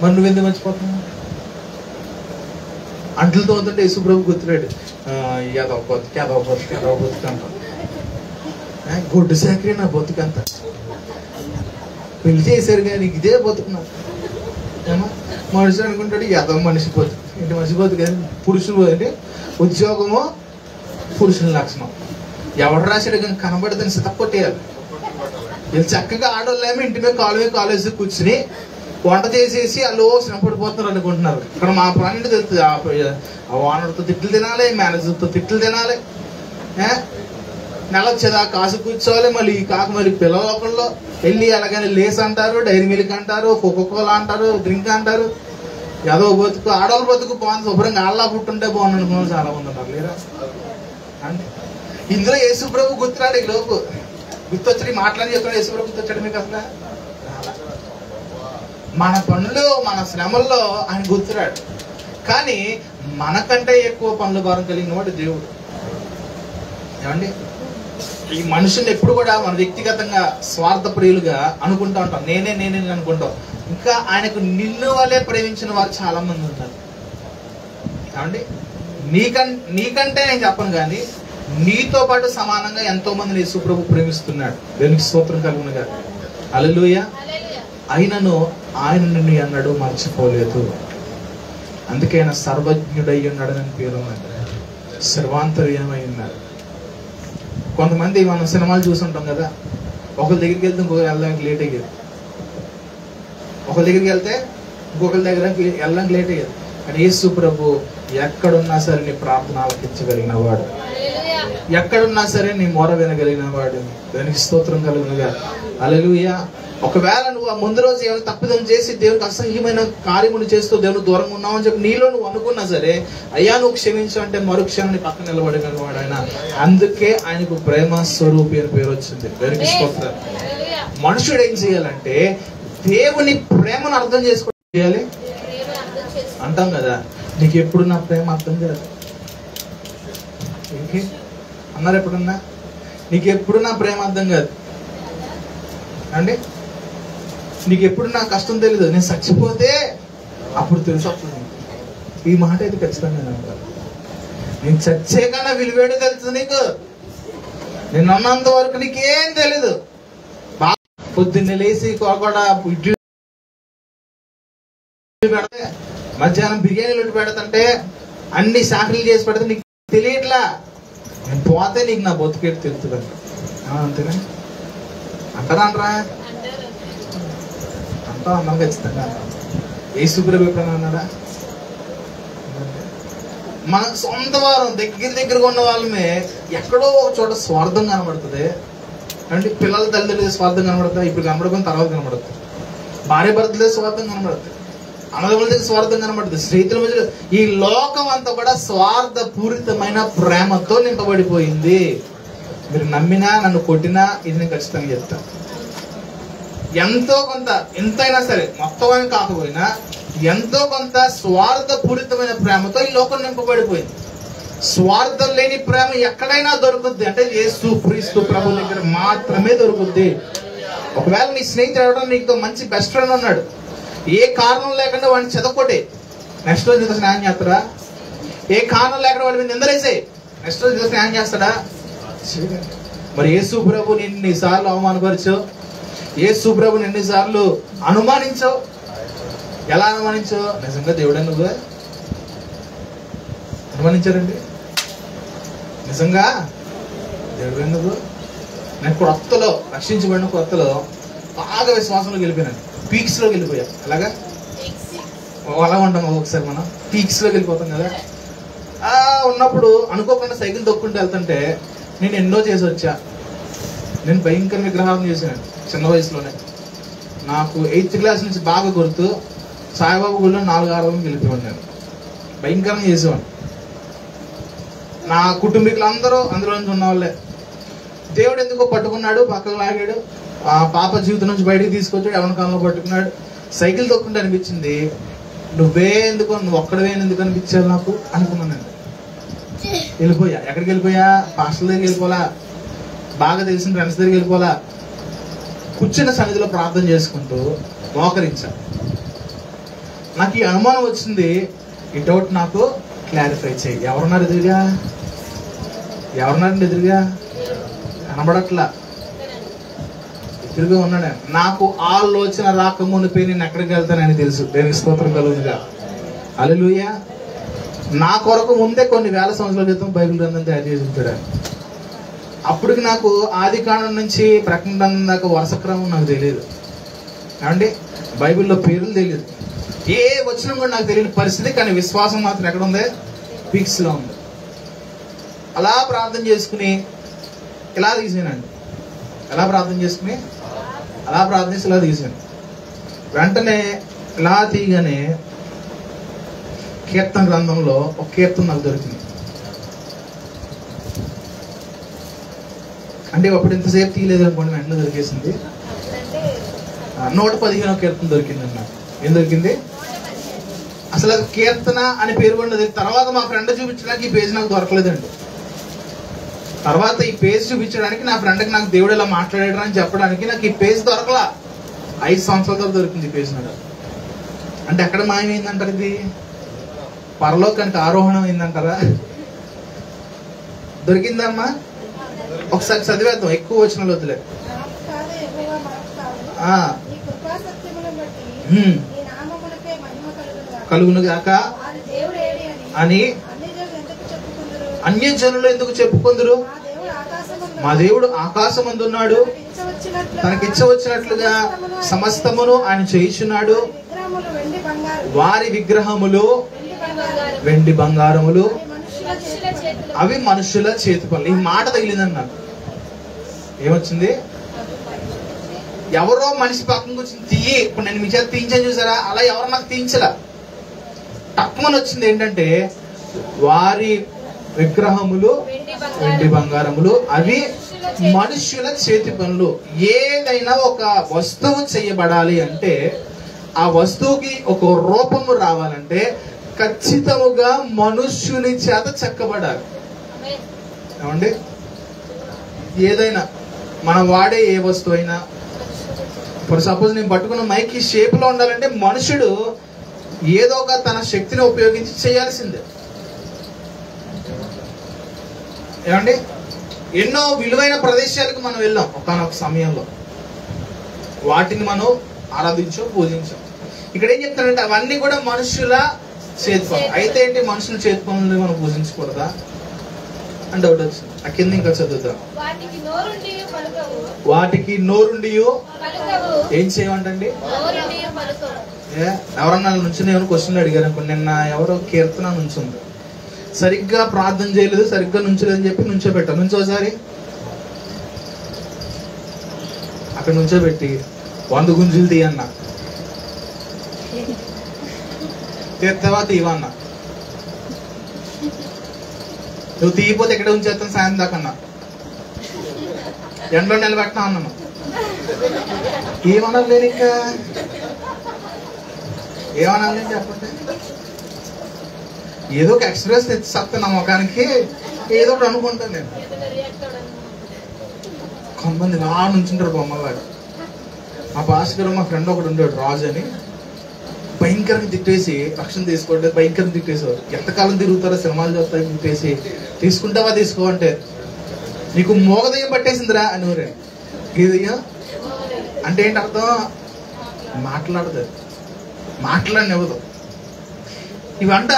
మరి నువ్వెందుకు మర్చిపోతున్నావు? అంటలతో అవుతుంటే యేసు ప్రభు గుర్తున్నాడు, ఏదో బతుకు అంటాం. గుడ్డు సేకరి నా బతుకంతా పెళ్లి చేశారు కానీ ఇదే బతుకున్నా. మనిషి అనుకుంటాడు ఏదో మనిషి బతుకు. ఏంటి మనిషి బతుకు? పురుషులు అంటే ఉద్యోగము పురుషుల లక్షణం. ఎవడు రాశాడు కానీ కనబడితే సితప్పొట్టేయాలి. వీళ్ళు చక్కగా ఆడవాళ్ళేమో ఇంటి మీద కాలు వేసి కూర్చుని వంట చేసేసి అల్లో శ్రమ పడిపోతున్నారు అనుకుంటున్నారు. ఇక్కడ మా పని తెలుస్తుంది, ఆ ఓనర్తో తిట్లు తినాలి, మేనేజర్తో తిట్లు తినాలి, నెల వచ్చేదా కాసు కూర్చోవాలి. మళ్ళీ ఈ కాక మళ్ళీ పిల్లల లోపల్లో వెళ్ళి అలాగని లేస్ అంటారు, డైరీ మిల్క్ అంటారు, కోకోకోలా అంటారు, డ్రింక్ అంటారు. ఏదో బతుకు, ఆడవాళ్ళ బతుకు బాగుంది, శుభ్రంగా ఆళ్ళ పుట్టుంటే బాగుంది అనుకున్న చాలా మంది ఉంటారు లేరా అంటే. ఇందులో యేసుప్రభు గుర్తురాడు. ఈ లోపు గుర్తొచ్చాడు, మాట్లాడి చెప్తాడు యేసుప్రభు గుర్తొచ్చాడు మీకు అసలు. మన పనులు మన శ్రమల్లో ఆయన గుర్తురాడు. కానీ మనకంటే ఎక్కువ పనుల భారం కలిగిన వాడు దేవుడు. ఏమండి, ఈ మనుషుల్ని ఎప్పుడు కూడా మన వ్యక్తిగతంగా స్వార్థ ప్రియులుగా అనుకుంటా ఉంటాం. నేనే అనుకుంటాం. ఇంకా ఆయనకు నిన్ను వలే ప్రేమించిన వారు చాలా మంది ఉన్నారు. ఏమండి, నీకంటే నేను చెప్పను కానీ నీతో పాటు సమానంగా ఎంతో మందిని యేసుప్రభు ప్రేమిస్తున్నాడు. దేవునికి స్తోత్రం కలుగునుగా. హల్లెలూయా. అయినను ఆయన నిన్ను ఎన్నడూ మర్చిపోలేదు. అందుకే ఆయన సర్వజ్ఞుడై ఉన్నాడని పేరు ఉన్నది, సర్వాంతర్యమై ఉన్నాడు. కొంతమంది మనం సినిమాలు చూసుంటాం కదా, ఒకరి దగ్గరికి వెళ్తే ఇంకొకరు వెళ్ళడానికి లేట్ అయ్యేది, ఒకరి దగ్గరికి వెళ్తే ఇంకొకరి దగ్గర వెళ్ళడానికి లేట్ అయ్యేది. కానీ యేసు ప్రభు ఎక్కడున్నా సరే నీ ప్రార్థన ఆలకించగలిగిన వాడు, ఎక్కడున్నా సరే నీ మొర వినగలిగిన వాడు. దానికి స్తోత్రం కలుగునుగా. హల్లెలూయా. ఒకవేళ నువ్వు ఆ ముందు రోజు ఏమైనా తప్పిదం చేసి దేవునికి అసహ్యమైన కార్యములు చేస్తూ దేవుని దూరంగా ఉన్నావు అని చెప్పి నీలో నువ్వు అనుకున్నా సరే, అయ్యా నువ్వు క్షమించు అంటే మరుక్షణాన్ని పక్కన నిలబడగలవాడు ఆయన. అందుకే ఆయనకు ప్రేమ స్వరూపి అని పేరు వచ్చింది. దేవునికి స్తోత్రం. మనుషుడు ఏం చేయాలంటే దేవుని ప్రేమను అర్థం చేసుకోవడం చేయాలి అంటాం కదా. నీకు ఎప్పుడు నా ప్రేమ అర్థం కాదు అన్నారు ఎప్పుడన్నా? నీకు ఎప్పుడు నా ప్రేమ అర్థం కాదు అండి. నీకు ఎప్పుడు నా కష్టం తెలీదు, నేను చచ్చిపోతే అప్పుడు తెలుసు. అప్పుడు ఈ మాట అయితే ఖచ్చితంగా అంటారు. నేను చచ్చే కన్నా విలువేడు తెలుసు నీకు. నేను అన్నంత వరకు నీకేం తెలీదు. పొద్దున్నే లేచి కూడా ఇడ్లీ పెడితే, మధ్యాహ్నం బిర్యానీలు పెడతంటే, అన్ని సాకరీలు చేసి పెడితే నీకు తెలియట్లా. నేను పోతే నీకు నా బతుకేటి తెలుస్తుంది అంట. అంతేనా అంటారా? అంటారా? అంటా అన్నాం ఖచ్చితంగా. యేసుప్రభు ఎప్పుడన్నా అన్నాడా? మన సొంత వారం దగ్గరగా ఉన్న వాళ్ళమే ఎక్కడో ఒక చోట స్వార్థం కనబడుతుంది అంటే. పిల్లల తల్లిదండ్రులు స్వార్థం కనబడుతుంది, ఇప్పుడు కనబడుకుని తర్వాత కనబడుతుంది. భార్య భర్తలే స్వార్థం కనబడుతుంది, అన్నదమ్ముల దగ్గర స్వార్థం కనబడుతుంది, స్నేహితుల మధ్య. ఈ లోకం అంతా కూడా స్వార్థ పూరితమైన ప్రేమతో నింపబడిపోయింది. మీరు నమ్మినా నన్ను కొట్టినా ఇది నేను ఖచ్చితంగా చెప్తాను. ఎంతో కొంత, ఎంతైనా సరే మొత్తం అని కాకపోయినా ఎంతో కొంత స్వార్థ పూరితమైన ప్రేమతో ఈ లోకం నింపబడిపోయింది. స్వార్థం లేని ప్రేమ ఎక్కడైనా దొరుకుద్ది అంటే యేసు క్రీస్తు ప్రభు దగ్గర మాత్రమే దొరుకుద్ది. ఒకవేళ నీ స్నేహితుడు ఎవడో నీకు మంచి బెస్ట్ ఫ్రెండ్ ఉన్నాడు, ఏ కారణం లేకుండా వాడిని చెదకొట్టే, నెక్స్ట్ రోజు నీతో స్నేహం చేస్తాడా? ఏ కారణం లేకుండా వాడి మీద నిందలేసే, నెక్స్ట్ రోజు నీతో స్నేహం చేస్తాడా? మరి యేసు ప్రభుని ఎన్నిసార్లు అవమానపరిచావు, యేసు ప్రభుని ఎన్నిసార్లు అనుమానించావు? ఎలా అనుమానించావు? నిజంగా దేవుడే నువ్వు అనుమానించారండి? నిజంగా దేవుడే నువ్వు? నేను కొత్తలో రక్షించబడిన కొత్తలో బాగా విశ్వాసంలోకి వెళ్ళిపోయాను, పీక్స్ లోకి వెళ్ళిపోయా. అలాగా అలా ఉంటాం ఒకసారి, మనం పీక్స్ లోకి వెళ్ళిపోతాం కదా. ఉన్నప్పుడు అనుకోకుండా సైకిల్ తొక్కుంటూ వెళ్తుంటే నేను ఎన్నో చేసి వచ్చా. నేను భయంకర విగ్రహాలను చేశాను చిన్న వయసులోనే. నాకు 8th క్లాస్ నుంచి బాగా గుర్తు, సాయిబాబా గుడిలో 4 ఆరాధనకి వెళ్ళిపోయాను. నేను భయంకరంగా చేసేవాడిని. నా కుటుంబీకులు అందరూ అందులో నుంచి ఉన్నవాళ్ళే. దేవుడు ఎందుకో పట్టుకున్నాడు, పక్కకు లాగాడు, ఆ పాప జీవితం నుంచి బయటికి తీసుకొచ్చాడు, ఎవరి కాలంలో పట్టుకున్నాడు. సైకిల్ తొక్కుంటే అనిపించింది, నువ్వు ఒక్కడవే ఎందుకు అనిపించావు నాకు అనుకున్నాను. నేను వెళ్ళిపోయా. ఎక్కడికి వెళ్ళిపోయా? పాస్టల్ దగ్గరికి వెళ్ళిపోలా, బాగా తెలిసిన ఫ్రెండ్స్ దగ్గరికి వెళ్ళిపోలా, కూర్చున్న సన్నిధిలో ప్రార్థన చేసుకుంటూ మోకరించా. నాకు ఈ అనుమానం వచ్చింది, ఈ డౌట్ నాకు క్లారిఫై చేయి. ఎవరున్నారు ఎదురుగా? ఎవరున్నారండి ఎదురుగా? కనబడట్లా, ఎదురుగా ఉన్నాడు. నాకు ఆలోచన రాకమునిపై నేను ఎక్కడికి వెళ్తానని తెలుసు. దేనికి స్తోత్రం కలుగునుగా. హల్లెలూయా. నా కొరకు ముందే కొన్ని వేల సంవత్సరాల క్రితం బైబిల్ గ్రంథం తయారు చేసి ఉంచాడు. అప్పటికి నాకు ఆది కాండం నుంచి ప్రకటన దాకా వరుస క్రమం నాకు తెలియదు. ఏమండి, బైబిల్లో పేర్లు తెలియదు, ఏ వచనం కూడా నాకు తెలియని పరిస్థితి. కానీ విశ్వాసం మాత్రం ఎక్కడ ఉంది? పీక్స్ లో ఉంది. అలా ప్రార్థన చేసుకుని ఇలా తీసానండి. ఎలా ప్రార్థన చేసుకుని అలా ప్రార్థన చేసి ఇలా తీసాను. వెంటనే ఇలా తీయగానే కీర్తన గ్రంథంలో ఒక కీర్తన నాకు దొరికింది. అంటే అప్పుడు ఇంతసేపు తీయలేదు అనుకోండి, వెంటనే దొరికేసింది. 115 కీర్తన దొరికింది అన్న. ఏం దొరికింది? అసలు అది కీర్తన అని పేరు పడినది. తర్వాత మా ఫ్రెండ్ చూపించడానికి ఈ పేజ్ నాకు దొరకలేదండి. తర్వాత ఈ పేజ్ చూపించడానికి నా ఫ్రెండ్కి నాకు దేవుడు ఇలా మాట్లాడాడు అని చెప్పడానికి నాకు ఈ పేజ్ దొరకలా. 5 సంవత్సరాల తర్వాత దొరికింది ఈ పేజ్ నాకు. అంటే ఎక్కడ మాయమైందంటారు? ఇది పరలోకానికి ఆరోహణం అయిందంటారా? దొరికిందమ్మా? ఒకసారి చదివేద్దాం, ఎక్కువ వచనాలు వద్దులే. కలుగును గాక అని అన్యజనులు ఎందుకు చెప్పుకుందరు? మా దేవుడు ఆకాశమందున్నాడు, తనకిచ్చవచ్చినట్లుగా సమస్తమును ఆయన చేయుచున్నాడు. వారి విగ్రహములు వెండి బంగారములు, అవి మనుషుల చేతి పనులు. ఈ మాట తగిలిందని నాకు. ఏమొచ్చింది? ఎవరో మనిషి పక్కన కూర్చొని తీయి, ఇప్పుడు నేను మీ చేత తీయించాను చూసారా, అలా ఎవరో నాకు తీయించలా. తక్కువని వచ్చింది ఏంటంటే వారి విగ్రహములు వెండి బంగారములు, అవి మనుష్యుల చేతి పనులు. ఏదైనా ఒక వస్తువు చేయబడాలి అంటే, ఆ వస్తువుకి ఒక రూపము రావాలంటే ఖచ్చితముగా మనుష్యుని చేత చెక్కబడాలి. ఏమండి? ఏదైనా మనం వాడే ఏ వస్తువు అయినా, ఇప్పుడు సపోజ్ నేను పట్టుకున్న మైక్ ఈ షేప్ లో ఉండాలంటే మనుషుడు ఏదో ఒక తన శక్తిని ఉపయోగించి చేయాల్సిందే. ఏమండి? ఎన్నో విలువైన ప్రదేశాలకు మనం వెళ్ళాం ఒకనొక సమయంలో, వాటిని మనం ఆరాధించాం, పూజించాం. ఇక్కడ ఏం చెప్తానంటే అవన్నీ కూడా మనుషుల చేతి పనులు. అయితే ఏంటి, మనుషుల చేతి పనులు మనం పూజించకూడదా అని డౌట్ వచ్చింది. ఆ కింద ఇంకా చదువుతాం. వాటికి నోరుండి ఏం చేయమంటండి? ఎవరన్నా నుంచుని ఏమైనా క్వశ్చన్లు అడిగారు అనుకో. నిన్న ఎవరో కీర్తన నుంచుంది, సరిగ్గా ప్రార్థన చేయలేదు, సరిగ్గా నుంచోలేదని చెప్పి నుంచోబెట్టా. నుంచోసారి అక్కడ నుంచోబెట్టి 100 గుంజులు తీయన్నా, తీర్తవా తీవన్నా. నువ్వు తీయపోతే ఎక్కడ ఉంచేస్తాను సాయం దాకన్నా, ఎండలో నిలబెట్టినా అన్నాను. ఏమన్నా లేదు, ఇంకా ఏమన్నా లేదు చెప్పండి. ఏదో ఒక ఎక్స్ప్రెస్ తెచ్చి నా ముఖానికి ఏదో ఒకటి అనుకుంటాను నేను. కొంతమంది రా నుంచుంటారు బొమ్మలాగా. మా భాస్కర్ మా ఫ్రెండ్ ఒకడు ఉండేవాడు, రాజు అని. భయంకరంగా తిట్టేసి రక్షణ తీసుకోండి, భయంకరంగా తిట్టేసేవారు. ఎంతకాలం తిరుగుతారో సినిమాలు చూస్తాయి, తిట్టేసి తీసుకుంటావా తీసుకో అంటే, నీకు మోగదయ్యం పట్టేసిందిరా అని ఊరే. గీదయ్యం అంటే ఏంటి అర్థం? మాట్లాడదు, మాట్లాడనివ్వదు. ఇవంట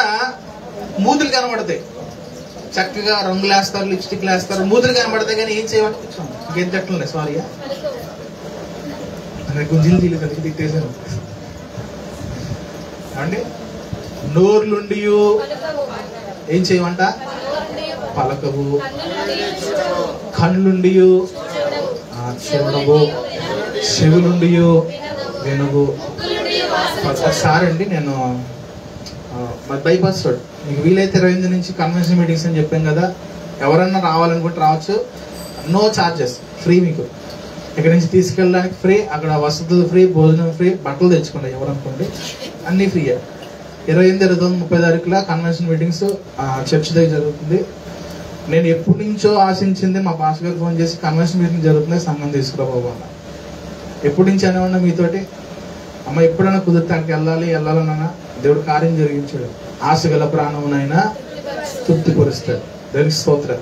మూతులు కనబడతాయి, చక్కగా రంగులు వేస్తారు, లిప్స్టిక్లు వేస్తారు, మూతులు కనబడతాయి, కానీ ఏం చేయమంటే కూర్చోం. ఇంకేం తిట్టలే, సారీ అక్కడ గుంజీలు తీయలేదు, తిట్టేసాను అండి. నోర్లుండి ఏం చేయమంట? పలకవు. కళ్ళుండి చూడవు. చెవులుండి వినవు. ఒకసారి అండి నేను బైపాస్ రోడ్, మీకు వీలైతే 28 నుంచి కన్వెన్షన్ మీటింగ్స్ అని చెప్పాం కదా, ఎవరన్నా రావాలనుకుంటే రావచ్చు. No charges, free. మీకు ఇక్కడ నుంచి తీసుకెళ్ళడానికి ఫ్రీ, అక్కడ వసతులు ఫ్రీ, భోజనం ఫ్రీ, బట్టలు తెచ్చుకోండి ఎవరనుకోండి, అన్నీ ఫ్రీయే. 28, 29, 30 తారీఖుల కన్వెన్షన్ మీటింగ్స్ చర్చ్ దగ్గర జరుగుతుంది. నేను ఎప్పటి నుంచో ఆశించింది, మా పాస్ గారు ఫోన్ చేసి కన్వెన్షన్ మీటింగ్ జరుగుతుంది, సంఘం తీసుకురాబోబు అన్న. ఎప్పటి నుంచి అనేవాడినా మీతోటి, అమ్మ ఎప్పుడైనా కుదిరితే అక్కడికి వెళ్ళాలన్నా దేవుడు కార్యం జరిగించాడు. ఆశ గల ప్రాణమునైనా తృప్తిపరుస్తాడు. దానికి స్తోత్రం.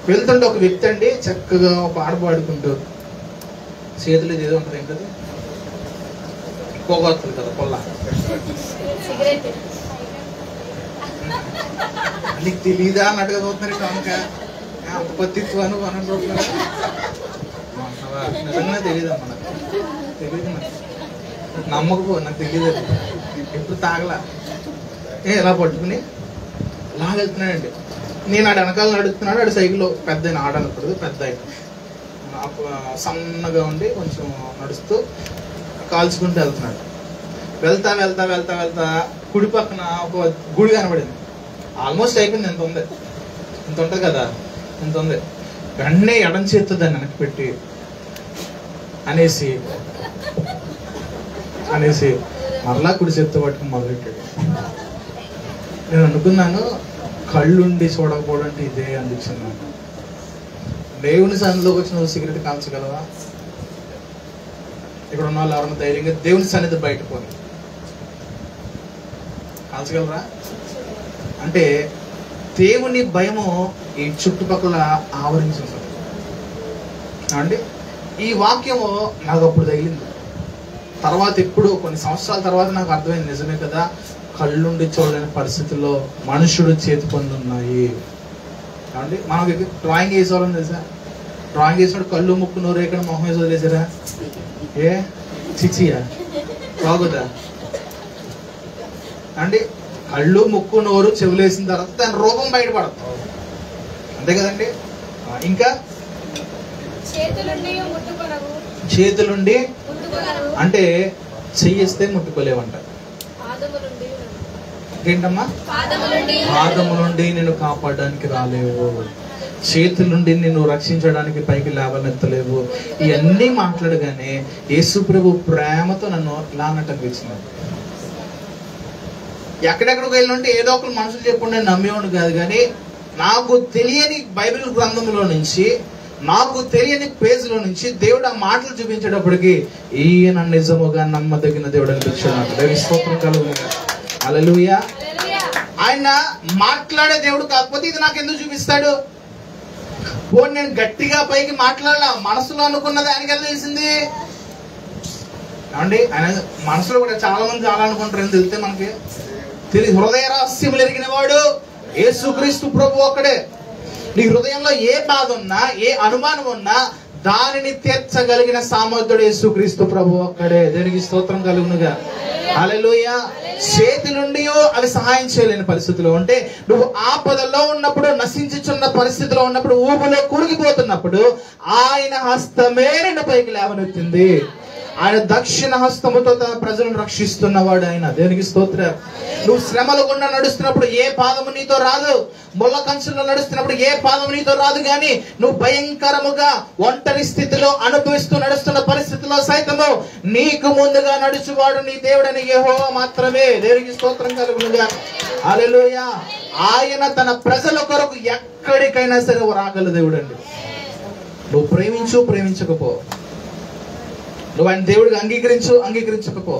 వెళ్తుంటే ఒక వ్యక్తి అండి చక్కగా పాట పాడుకుంటూ, చేతులు ఏదో ఉంటుంది ఏంటది, పొగొస్తుంది కదా, పొల్ల. నీకు తెలీదా అన్నట్టుగా చూస్తున్నారు. కనుక పత్తిత్వ అని 12 రూపాయలు నిజంగా తెలీదమ్మా, నాకు తెలీదు. నమ్మకపో, నాకు తెలియదు, ఎప్పుడు తాగలా. ఇలా పట్టుకుని లాగెళ్తున్నాడండి. నేను ఆడు వెనకాల నడుస్తున్నాడు, ఆడు సైకిల్లో పెద్ద ఆడనకూడదు, పెద్ద సన్నగా ఉండి కొంచెం నడుస్తూ కాల్చుకుంటూ వెళ్తున్నాడు. వెళ్తా వెళ్తా వెళ్తా వెళ్తా కుడి పక్కన ఒక గుడి కనబడింది. ఆల్మోస్ట్ అయిపోయింది, ఎంత ఉంది, ఇంత ఉంటుంది కదా, ఇంత ఉంది. వెంటనే ఎడం చేత్తో దాన్ని వెనక్కి పెట్టి అనేసి మరలా కుడి చేత్తో పట్టుకుని మొదలెట్టాడు. నేను అనుకున్నాను, కళ్ళుండి చూడకపోవడం అంటే ఇదే అనిపించింది నాకు. దేవుని సన్నిధిలోకి వచ్చి నువ్వు సిగరెట్ కాల్చగలవా? ఇక్కడ ఉన్న వాళ్ళు ఎవరన్నా ధైర్యంగా దేవుని సన్నిధి బయట పోని కాల్చగలరా? అంటే దేవుని భయము ఈ చుట్టుపక్కల ఆవరించి ఉంటుంది అండి. ఈ వాక్యము నాకు అప్పుడు తగిలింది. తర్వాత ఎప్పుడు కొన్ని సంవత్సరాల తర్వాత నాకు అర్థమైంది, నిజమే కదా, కళ్ళుండి చూడలేని పరిస్థితుల్లో మనుషుడు చేతి పనులు ఉన్నాయి అండి. మనకి డ్రాయింగ్ వేసేవాళ్ళని తెలుసా? డ్రాయింగ్ వేసినప్పుడు కళ్ళు ముక్కు నోరు ఎక్కడ మొహం వేసి వదిలేసారా? ఏ చిచ్చియా బాగుదా అండి? కళ్ళు ముక్కు నోరు చెవులేసిన తర్వాత దాని రూపం బయటపడదు, అంతే కదండి. ఇంకా చేతులుండి అంటే చెయ్యిస్తే ముట్టుకోలేవంట. ఏంటమ్మా? పాదము నుండి నిన్ను కాపాడడానికి రాలేవు, చేతుల నుండి నిన్ను రక్షించడానికి పైకి లేవనెత్తలేవు. ఇవన్నీ మాట్లాడగానే యేసు ప్రభు ప్రేమతో నన్ను ఇలా అనిపించింది. ఎక్కడెక్కడికి వెళ్ళినంటే ఏదో ఒకరు మనుషులు చెప్పుకుంటే నమ్మేవాడు కాదు, కానీ నాకు తెలియని బైబిల్ గ్రంథంలో నుంచి, నాకు తెలియని పేజీలో నుంచి దేవుడు ఆ మాటలు చూపించేటప్పటికి ఈయన నిజముగా నమ్మదగిన దేవుడు అనిపించాడు. దేవుని స్తోత్రం కలుగునుగా. హల్లెలూయా. ఆయన మాట్లాడే దేవుడు కాకపోతే ఇది నాకు ఎందుకు చూపిస్తాడు? పోనీ నేను గట్టిగా పైకి మాట్లాడాల, మనసులో అనుకున్నది ఆయనకి ఎలా తెలిసింది అండి? ఆయన మనసులో కూడా చాలా మంది చాలా అనుకుంటారని తెలిస్తే మనకి తెలియదు. హృదయ రహస్యములు ఎరిగిన వాడు యేసుక్రీస్తు ప్రభు ఒక్కడే. నీ హృదయంలో ఏ బాధ ఉన్నా, ఏ అనుమానం ఉన్నా దానిని తీర్చగలిగిన సామర్థ్యుడు యేసుక్రీస్తు ప్రభు ఒక్కడే. దేనికి స్తోత్రం కలుగునుగా. హల్లెలూయా. చేతులుండి అవి సహాయం చేయలేని పరిస్థితిలో ఉంటే, నువ్వు ఆపదలో ఉన్నప్పుడు, నశించుచున్న పరిస్థితిలో ఉన్నప్పుడు, ఊబులో కూరుకుపోతున్నప్పుడు ఆయన హస్తమే నిన్ను పైకి లేవనెత్తింది. ఆయన దక్షిణ హస్తముతో తన ప్రజలను రక్షిస్తున్నవాడు ఆయన. దేనికి స్తోత్రం. నువ్వు శ్రమల గుండా నడుస్తున్నప్పుడు ఏ పాదము నీతో రాదు, ముళ్ళ కంచుల్లో నడుస్తున్నప్పుడు ఏ పాదము నీతో రాదు, కానీ నువ్వు భయంకరముగా ఒంటరి స్థితిలో అనుభవిస్తూ నడుస్తున్న పరిస్థితిలో సైతము నీకు ముందుగా నడుచువాడు నీ దేవుడని యెహోవా మాత్రమే. దేనికి స్తోత్రం కలుగునుగా. హల్లెలూయా. ఆయన తన ప్రజల కొరకు ఎక్కడికైనా సరే రాగల దేవుడు అండి. నువ్వు ప్రేమించు, ప్రేమించకపో, నువ్వు ఆయన దేవుడికి అంగీకరించకపో,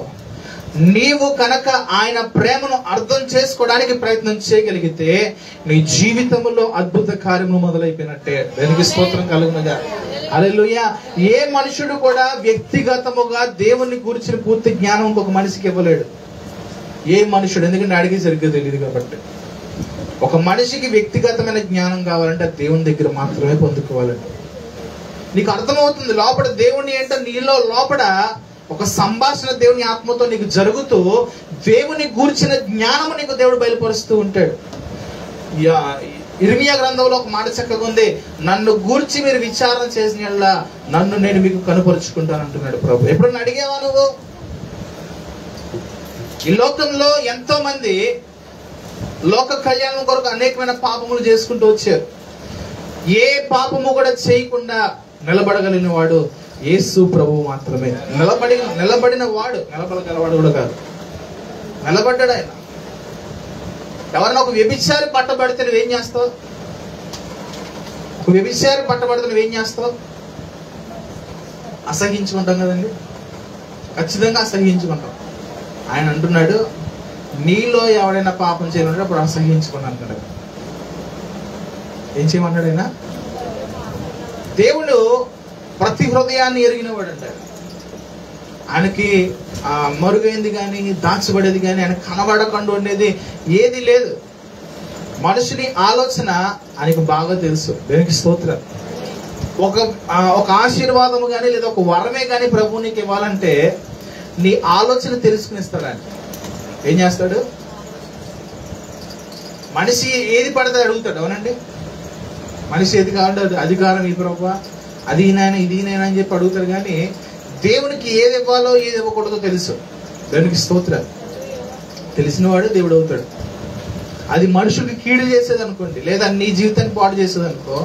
నీవు కనుక ఆయన ప్రేమను అర్థం చేసుకోవడానికి ప్రయత్నం చేయగలిగితే నీ జీవితంలో అద్భుత కార్యము మొదలైపోయినట్టే. దానికి స్తోత్రం కలుగునుగా. హల్లెలూయా. ఏ మనుషుడు కూడా వ్యక్తిగతముగా దేవుని గురించిన పూర్తి జ్ఞానం ఇంకొక మనిషికి ఇవ్వలేడు. ఏ మనుషుడు, ఎందుకంటే అడిగి సరిగ్గా తెలియదు కాబట్టి. ఒక మనిషికి వ్యక్తిగతమైన జ్ఞానం కావాలంటే దేవుని దగ్గర మాత్రమే పొందుకోవాలండి. నీకు అర్థమవుతుంది లోపల దేవుని ఏంటో, నీలో లోపల ఒక సంభాషణ దేవుని ఆత్మతో నీకు జరుగుతూ దేవుని గూర్చిన జ్ఞానము నీకు దేవుడు బయలుపరుస్తూ ఉంటాడు. ఇర్మియా గ్రంథంలో ఒక మాట చక్కగా ఉంది, నన్ను గూర్చి మీరు విచారణ చేసిన నన్ను నేను మీకు కనుపరుచుకుంటాను అంటున్నాడు ప్రభు. ఎప్పుడన్నా అడిగేవా నువ్వు? ఈ లోకంలో ఎంతో మంది లోక కళ్యాణం కొరకు అనేకమైన పాపములు చేసుకుంటూ వచ్చారు. ఏ పాపము కూడా చేయకుండా నిలబడగలిగిన వాడు యేసు ప్రభువు మాత్రమే. నిలబడిన వాడు, నిలబడగలవాడు కూడా కాదు, నిలబడ్డాడు ఆయన. ఎవరైనా ఒక వ్యభిచారి పట్టబడితే నువ్వేం చేస్తావు? ఒక వ్యభిచారి పట్టబడితే నువ్వేం చేస్తావు? అసహించుకుంటాం కదండి, ఖచ్చితంగా అసహించుకుంటాం. ఆయన అంటున్నాడు, నీలో ఎవడైనా పాపం చేయాలంటే అప్పుడు అసహించుకుని అంటాడు. ఏం చేయమన్నాడు ఆయన? దేవుడు ప్రతి హృదయాన్ని ఎరిగినవాడు అంటాడు. ఆయనకి మరుగైంది కానీ దాచబడేది కానీ ఆయన కనబడకుండా ఉండేది ఏది లేదు. మనుషుని ఆలోచన ఆయనకు బాగా తెలుసు. దేనికి స్తోత్రం. ఒక ఆశీర్వాదము కానీ లేదా ఒక వరమే కానీ ప్రభువు నీకు ఇవ్వాలంటే నీ ఆలోచన తెలుసుకునిస్తాడు ఆయన. ఏం చేస్తాడు? మనిషి ఏది పడితే అడుగుతాడు. అవునండి, మనిషి ఏది కావాలంటే అధికారం ఈ ప్రభువా, అది ఈయన ఇది ఈయన అని చెప్పి అడుగుతాడు. కానీ దేవునికి ఏది ఇవ్వాలో ఏది ఇవ్వకూడదో తెలుసు. దేవునికి స్తోత్రాలు. తెలిసినవాడు దేవుడు అవుతాడు. అది మనుషులకి కీడు చేసేది అనుకోండి, లేదా నీ జీవితాన్ని పాడు చేసేది అనుకో,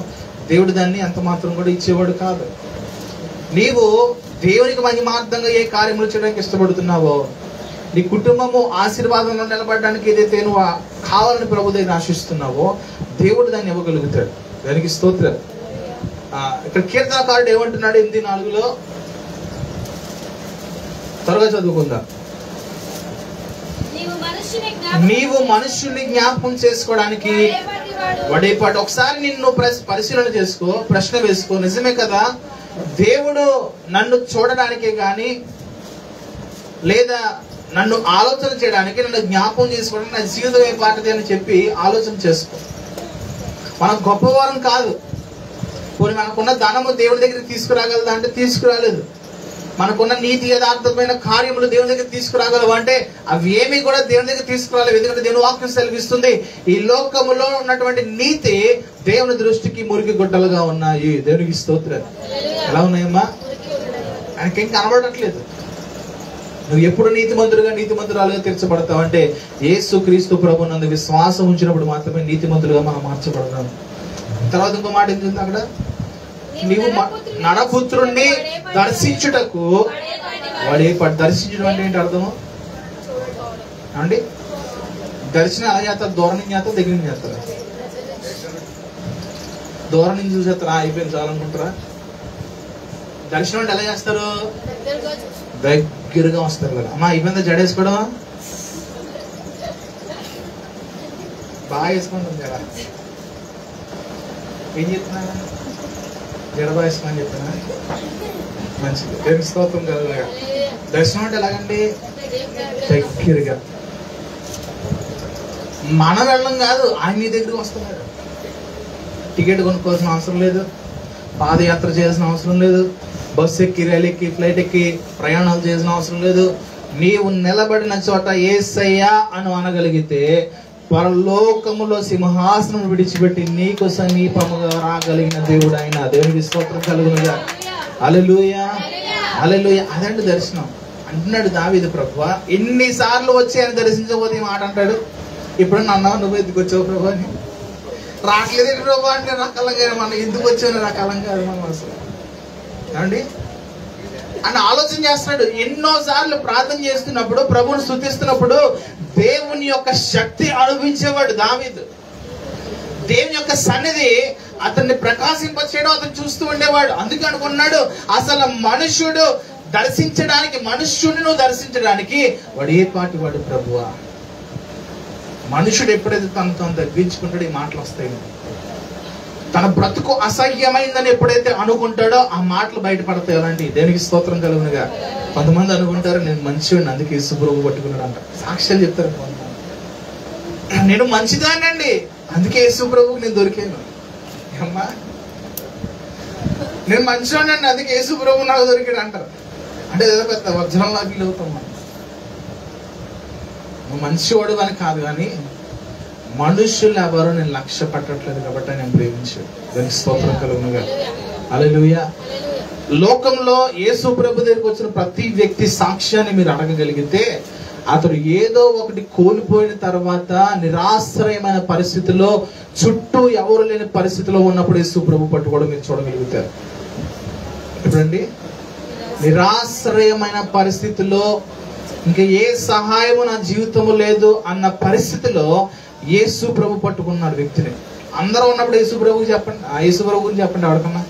దేవుడు దాన్ని ఎంత మాత్రం కూడా ఇచ్చేవాడు కాదు. నీవు దేవునికి మహిమార్థంగా ఏ కార్యములు చేయడానికి ఇష్టపడుతున్నావో, నీ కుటుంబము ఆశీర్వాదంలో నిలబడడానికి ఏదైతే నువ్వు కావాలని ప్రభు దగ్గర ఆశిస్తున్నావో, దేవుడు దాన్ని ఇవ్వగలుగుతాడు. దానికి స్తోత్రం. ఇక్కడ కీర్తనకారుడు ఏమంటున్నాడు 8:4 త్వరగా చదువుకుందాం. నీవు మనుషుల్ని జ్ఞాపకం చేసుకోవడానికి వాడేపాటు. ఒకసారి నిన్ను పరిశీలన చేసుకో, ప్రశ్న వేసుకో. నిజమే కదా, దేవుడు నన్ను చూడడానికే గాని, లేదా నన్ను ఆలోచన చేయడానికి, నన్ను జ్ఞాపకం చేసుకోవడానికి నా జీవితం ఏ పాటది అని చెప్పి ఆలోచన చేసుకో. మనం గొప్పవారం కాదు. పోనీ మనకున్న ధనము దేవుడి దగ్గరికి తీసుకురాగలదా అంటే తీసుకురాలేదు. మనకున్న నీతి యథార్థమైన కార్యములు దేవుని దగ్గర తీసుకురాగలవు అంటే అవి ఏమీ కూడా దేవుని దగ్గర తీసుకురాలేవు. ఎందుకంటే దేవుని వాక్యం సెలవిస్తుంది, ఈ లోకములో ఉన్నటువంటి నీతి దేవుని దృష్టికి మురికి గుడ్డలుగా ఉన్నాయి. దేవునికి స్తోత్రం. ఎలా ఉన్నాయమ్మా? ఆయనకేం కనబడట్లేదు. నువ్వు ఎప్పుడు నీతిమంతురాలుగా తీర్చబడతావు అంటే యేసు క్రీస్తు ప్రభునందు విశ్వాసం ఉంచినప్పుడు మాత్రమే నీతిమంతులుగా మనం మార్చబడతాం. తర్వాత ఇంకో మాట ఏంటి అక్కడ? నీవు నరపుత్రుణ్ణి దర్శించుటకు వాడేపాటు. దర్శించడం అంటే ఏంటి అర్థము అండి? దర్శనం ఎలా చేస్తారు? దూరం నుంచి చేస్తారు, దగ్గర నుంచి చేస్తారా? దూరం నుంచి చూసేస్తారా? అయిపోయింది చాలనుకుంటారా? దర్శనం అంటే ఎలా చేస్తారు? దగ్గరగా వస్తారు కదా. అమ్మా అయిపోయిందా జడేసుకోవడం? బాగా వేసుకుంటుంది కదా. ఏం చెప్తున్నా? జడబాయిస్తామని చెప్తున్నా. మంచిది. దేవుని స్తోత్రం కలుగుగా. దర్శనం అంటే ఎలాగండి? దగ్గరగా. మనం వెళ్ళడం కాదు, ఆయన నీ దగ్గరికి వస్తున్నాడు. టికెట్ కొనుక్కోవాల్సిన అవసరం లేదు, పాదయాత్ర చేయాల్సిన అవసరం లేదు, బస్సు ఎక్కి, రైలు ఎక్కి, ఫ్లైట్ ఎక్కి ప్రయాణాలు చేయాల్సిన అవసరం లేదు. నీవు నిలబడిన చోట యేసయ్యా అని అనగలిగితే పరలోకములో సింహాసనం విడిచిపెట్టి నీకు సమీపముగా రాగలిగిన దేవుడు ఆయన. దేవునికి స్తోత్రం కలుగునుగా. హల్లెలూయా, హల్లెలూయా. అదండి దర్శనం. అంటున్నాడు దావీదు, ప్రభువా ఎన్నిసార్లు వచ్చి ఆయన దర్శించబోతే ఈ మాట అంటాడు. ఇప్పుడు అన్నావు నువ్వు ఎందుకు వచ్చావు ప్రభు అని. రావట్లేదు ప్రభు అంటే రకాలంగా, మనం ఎందుకు వచ్చావు రకాలంగా మనం అసలు ఏమండి అని ఆలోచన చేస్తున్నాడు. ఎన్నోసార్లు ప్రార్థన చేస్తున్నప్పుడు, ప్రభువుని స్తుతిస్తున్నప్పుడు దేవుని యొక్క శక్తి అనుభవించేవాడు దావీదు. దేవుని యొక్క సన్నిధి అతన్ని ప్రకాశింపచేయడం అతను చూస్తూ ఉండేవాడు. అందుకే అనుకున్నాడు, అసలు మనుష్యుడు దర్శించడానికి, మనుష్యుడిని నువ్వు దర్శించడానికి వాడు ఏ పాటి వాడు ప్రభువా. మనుషుడు ఎప్పుడైతే తను తగ్గించుకుంటాడో ఈ మాటలు వస్తాయి. తన బ్రతుకు అసహ్యమైందని ఎప్పుడైతే అనుకుంటాడో ఆ మాటలు బయటపడతాయి. అలాంటి దేవునికి స్తోత్రం కలుగునుగా. కొంతమంది అనుకుంటారు నేను మంచివాడిని అందుకే యేసు ప్రభు పట్టుకున్నాడు అంట. సాక్ష్యాలు చెప్తారు కొంతమంది, నేను మంచిదానండి అందుకే యేసు ప్రభుకి నేను దొరికాను. అమ్మా నేను మంచివాడిని అందుకే యేసు ప్రభు నాకు దొరికాడు అంటారు. అంటే ఏదో పెద్ద వజ్రంలా ఫీల్ అవుతాం మనం. నువ్వు మంచివాడు అని కాదు, కానీ మనుషులు ఎవరో నేను లక్ష్య పట్టట్లేదు కాబట్టి నేను ప్రేమించాడు. దానికి స్తోత్రం కలుగునుగా. హల్లెలూయా. లోకంలో యేసు ప్రభు దగ్గరికి వచ్చిన ప్రతి వ్యక్తి సాక్ష్యాన్ని మీరు అడగగలిగితే అతడు ఏదో ఒకటి కోల్పోయిన తర్వాత నిరాశ్రయమైన పరిస్థితిలో, చుట్టూ ఎవరు లేని పరిస్థితిలో ఉన్నప్పుడు యేసు ప్రభు పట్టుకోవడం మీరు చూడగలుగుతారు. ఎప్పుడండి? నిరాశ్రయమైన పరిస్థితిలో, ఇంకా ఏ సహాయము నా జీవితము లేదు అన్న పరిస్థితిలో యేసు ప్రభు పట్టుకున్నాడు వ్యక్తిని. అందరూ ఉన్నప్పుడు యేసు ప్రభుకి చెప్పండి, ఆ యేసు ప్రభు గురించి చెప్పండి ఎవరికన్నా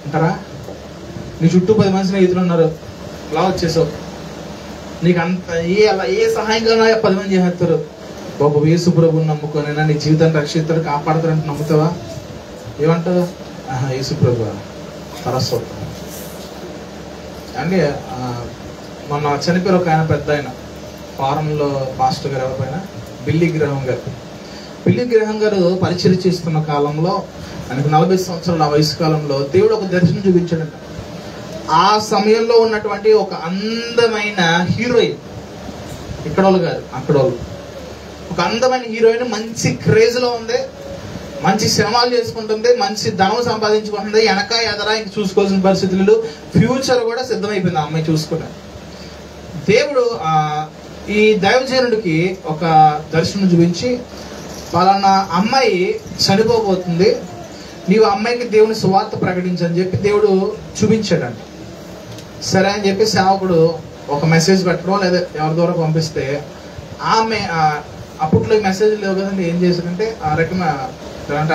అంటారా? నీ చుట్టూ 10 మంది స్నేహితులు ఉన్నారు, ఇలా వచ్చేసావు, నీకు అంత ఏ సహాయం కావాలో 10 మంది చేస్తారు. బాబు యేసు ప్రభుని నమ్ముకోనైనా నీ జీవితాన్ని రక్షిస్తాడు, కాపాడుతాడంటే నమ్ముతావా? ఏమంటావు? యేసు ప్రభు సరస్వతం అంటే. మొన్న చనిపోయారు ఒక ఆయన, పెద్ద ఆయన, ఫారంలో పాస్టర్ గారు, ఎవరిపైన బిల్లీ గ్రహం గారు. బిల్లీ గ్రహం గారు పరిచయం చేస్తున్న కాలంలో, ఆయనకు 40 సంవత్సరాల వయసు కాలంలో దేవుడు ఒక దర్శనం చూపించాడంట. ఆ సమయంలో ఉన్నటువంటి ఒక అందమైన హీరోయిన్, ఇక్కడ వాళ్ళు కాదు అక్కడ వాళ్ళు, ఒక అందమైన హీరోయిన్ మంచి క్రేజ్ లో ఉంది, మంచి సినిమాలు చేసుకుంటుంది, మంచి ధనం సంపాదించుకుంటుంది, వెనక ఎదరా ఇంక చూసుకోవాల్సిన పరిస్థితులు, ఫ్యూచర్ కూడా సిద్ధమైపోయింది ఆ అమ్మాయి చూసుకున్నాడు. దేవుడు ఈ దైవజనుడికి ఒక దర్శనం చూపించి, పలానా అమ్మాయి చనిపోబోతుంది, నీవు అమ్మాయికి దేవుని సువార్త ప్రకటించని చెప్పి దేవుడు చూపించాడంట. సరే అని చెప్పి సేవకుడు ఒక మెసేజ్ పెట్టడం లేదా ఎవరి ద్వారా పంపిస్తే, ఆమె అప్పట్లో ఈ మెసేజ్ లేవు కదండి, ఏం చేశాడంటే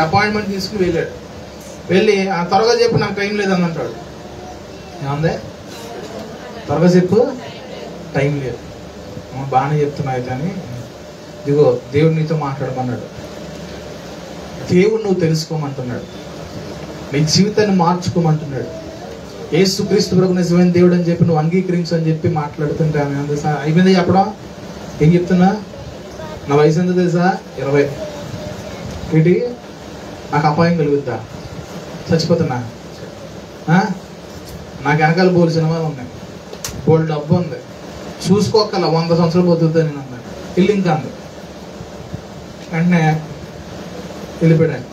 అపాయింట్మెంట్ తీసుకుని వెళ్ళాడు. వెళ్ళి త్వరగా చెప్పు నాకు టైం లేదని అంటాడు. ఏమందే త్వరగా చెప్పు టైం లేదు, బాగానే చెప్తున్నావు కానీ ఇదిగో దేవుడు నీతో మాట్లాడమన్నాడు, దేవుడు నువ్వు తెలుసుకోమంటున్నాడు, నీ జీవితాన్ని మార్చుకోమంటున్నాడు, యేసుక్రీస్తు ప్రభు నిజమైన దేవుడు అని చెప్పి నువ్వు అంగీకరించు అని చెప్పి మాట్లాడుతుంటే ఆమె అయిపోయింది చెప్పడం. ఏం చెప్తున్నా, నా వయసు ఎంత తెలుసా 20, ఏంటి నాకు అపాయం కలుగుద్దా, చచ్చిపోతున్నా, నాకు వెనకాల బోల్ సినిమాలు ఉన్నాయి, బోల్ డబ్బు ఉంది, చూసుకోకల 100 సంవత్సరాలు పోతుందని నేను అన్నాను. ఇల్లు ఇంకా అంది. వెంటనే వెళ్ళిపోయాను.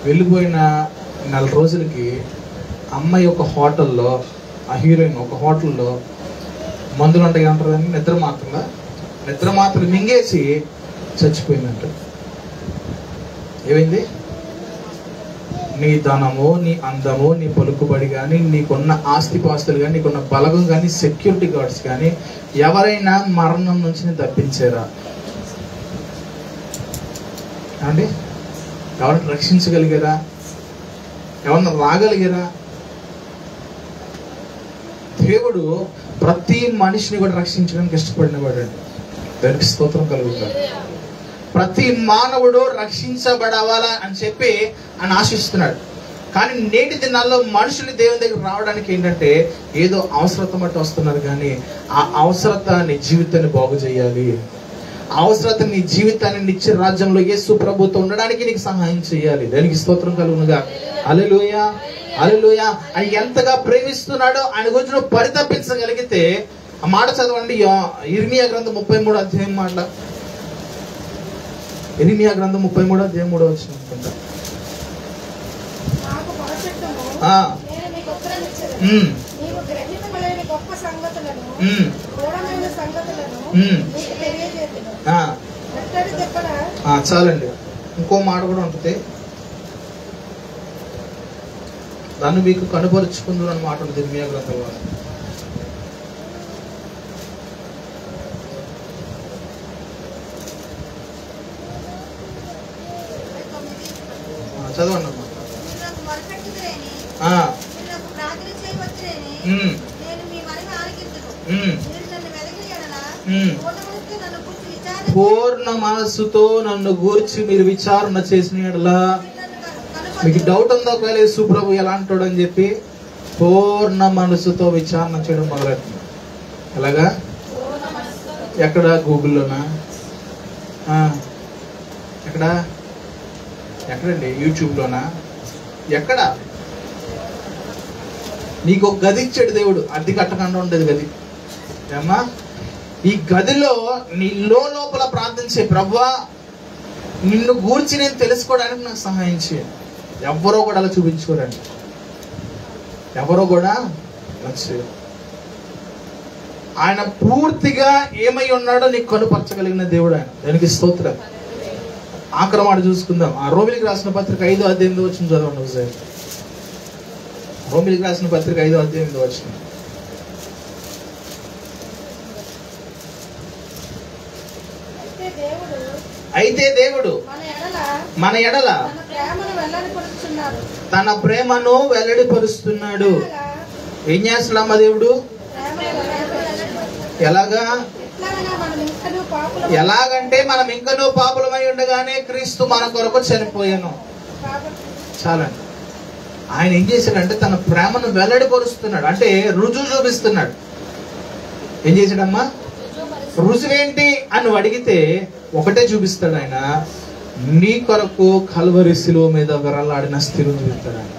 వెళ్ళిపోయిన 4 రోజులకి అమ్మాయి ఒక హోటల్లో, ఆ హీరోయిన్ ఒక హోటల్లో మందులు ఉంటాయి అంటారు, నిద్ర మాత్రలు మింగేసి చచ్చిపోయిందంట. ఏమైంది? నీ ధనము, నీ అందము, నీ పలుకుబడి కానీ, నీకున్న ఆస్తిపాస్తులు కానీ, నీకున్న బలగం కానీ, సెక్యూరిటీ గార్డ్స్ కానీ ఎవరైనా మరణం నుంచి తప్పించారా అండి? ఎవరిని రక్షించగలిగారా? ఎవరన్నా రాగలిగారా? దేవుడు ప్రతి మనిషిని కూడా రక్షించడానికి ఇష్టపడినవాడు అండి. దానికి స్తోత్రం కలుగుతాడు. ప్రతి మానవుడు రక్షించబడవాలా అని చెప్పి ఆయన ఆశిస్తున్నాడు. కానీ నేటి దినాల్లో మనుషులు దేవుని దగ్గర రావడానికి ఏంటంటే ఏదో అవసరత మట్టి వస్తున్నారు, కానీ ఆ అవసరత నీ జీవితాన్ని బాగు చేయాలి, అవసరత నీ జీవితాన్ని నిత్య రాజ్యంలో యేసు ప్రభుతో ఉండడానికి నీకు సహాయం చేయాలి. దానికి స్తోత్రం కలుగునుగా. హల్లెలూయా, హల్లెలూయా. ఆయన ఎంతగా ప్రేమిస్తున్నాడో ఆయన గురించి నువ్వు పరితపించగలిగితే ఆ మాట చదవండి. ఇర్మియా గ్రంథం 33వ అధ్యాయం మాట. ఇర్మియా గ్రంథం 33వ అధ్యాయం 3వ వచనం అనుకుంటా. చాలండి. ఇంకో మాట కూడా ఉంటుంది, దాన్ని మీకు కనుపరుచుకుందు అని మాట ఉంటుంది ఇర్మియా గ్రంథంలో. చదవండి అమ్మా. పూర్ణ మనస్సుతో నన్ను గూర్చి మీరు విచారణ చేసిన యెడల, మీకు డౌట్ ఉందా ఒకవేళ యేసు ప్రభు ఎలాంటోడు అని చెప్పి, పూర్ణ మనస్సుతో విచారణ చేయడం మొదలెట్టింది. ఎలాగా? ఎక్కడ? గూగుల్లోనా? ఎక్కడండి? యూట్యూబ్లోనా? ఎక్కడ? నీకు ఒక గది ఇచ్చాడు దేవుడు, అద్దె కట్టకుండా ఉండేది గది. ఏమ్మా, ఈ గదిలో నీ లోపల ప్రార్థించే, ప్రభువా నిన్ను గూర్చి నేను తెలుసుకోవడానికి నాకు సహాయం చేయండి. ఎవరో కూడా అలా చూపించుకోరండి, ఎవరో కూడా చేయరు. ఆయన పూర్తిగా ఏమై ఉన్నాడో నీకు కనుపరచగలిగిన దేవుడు ఆయన. దానికి స్తోత్రం. ఆఖరి మాట చూసుకుందాం. ఆ రోమిలికి రాసిన పత్రిక 5వ అధ్యాయం 8వ వచనం చదవండి ఒకసారి. రోమిలికి రాసిన పత్రిక 5వ అధ్యాయం 8వ వచనం. అయితే దేవుడు మన ఎడల తన ప్రేమను వెల్లడిపరుస్తున్నాడు. ఏం చేస్తున్నామా దేవుడు? ఎలాగంటే మనం ఇంకనూ పాపులమై ఉండగానే క్రీస్తు మన కొరకు చనిపోయాను. చాలండి. ఆయన ఏం చేశాడంటే తన ప్రేమను వెల్లడిపరుస్తున్నాడు, అంటే రుజువు చూపిస్తున్నాడు. ఏం చేశాడమ్మా? రుజువేంటి అని అడిగితే ఒకటే చూపిస్తాడు ఆయన, నీ కొరకు కల్వరి శిలువ మీద వెరలాడిన స్థిరం చూపిస్తాడు ఆయన.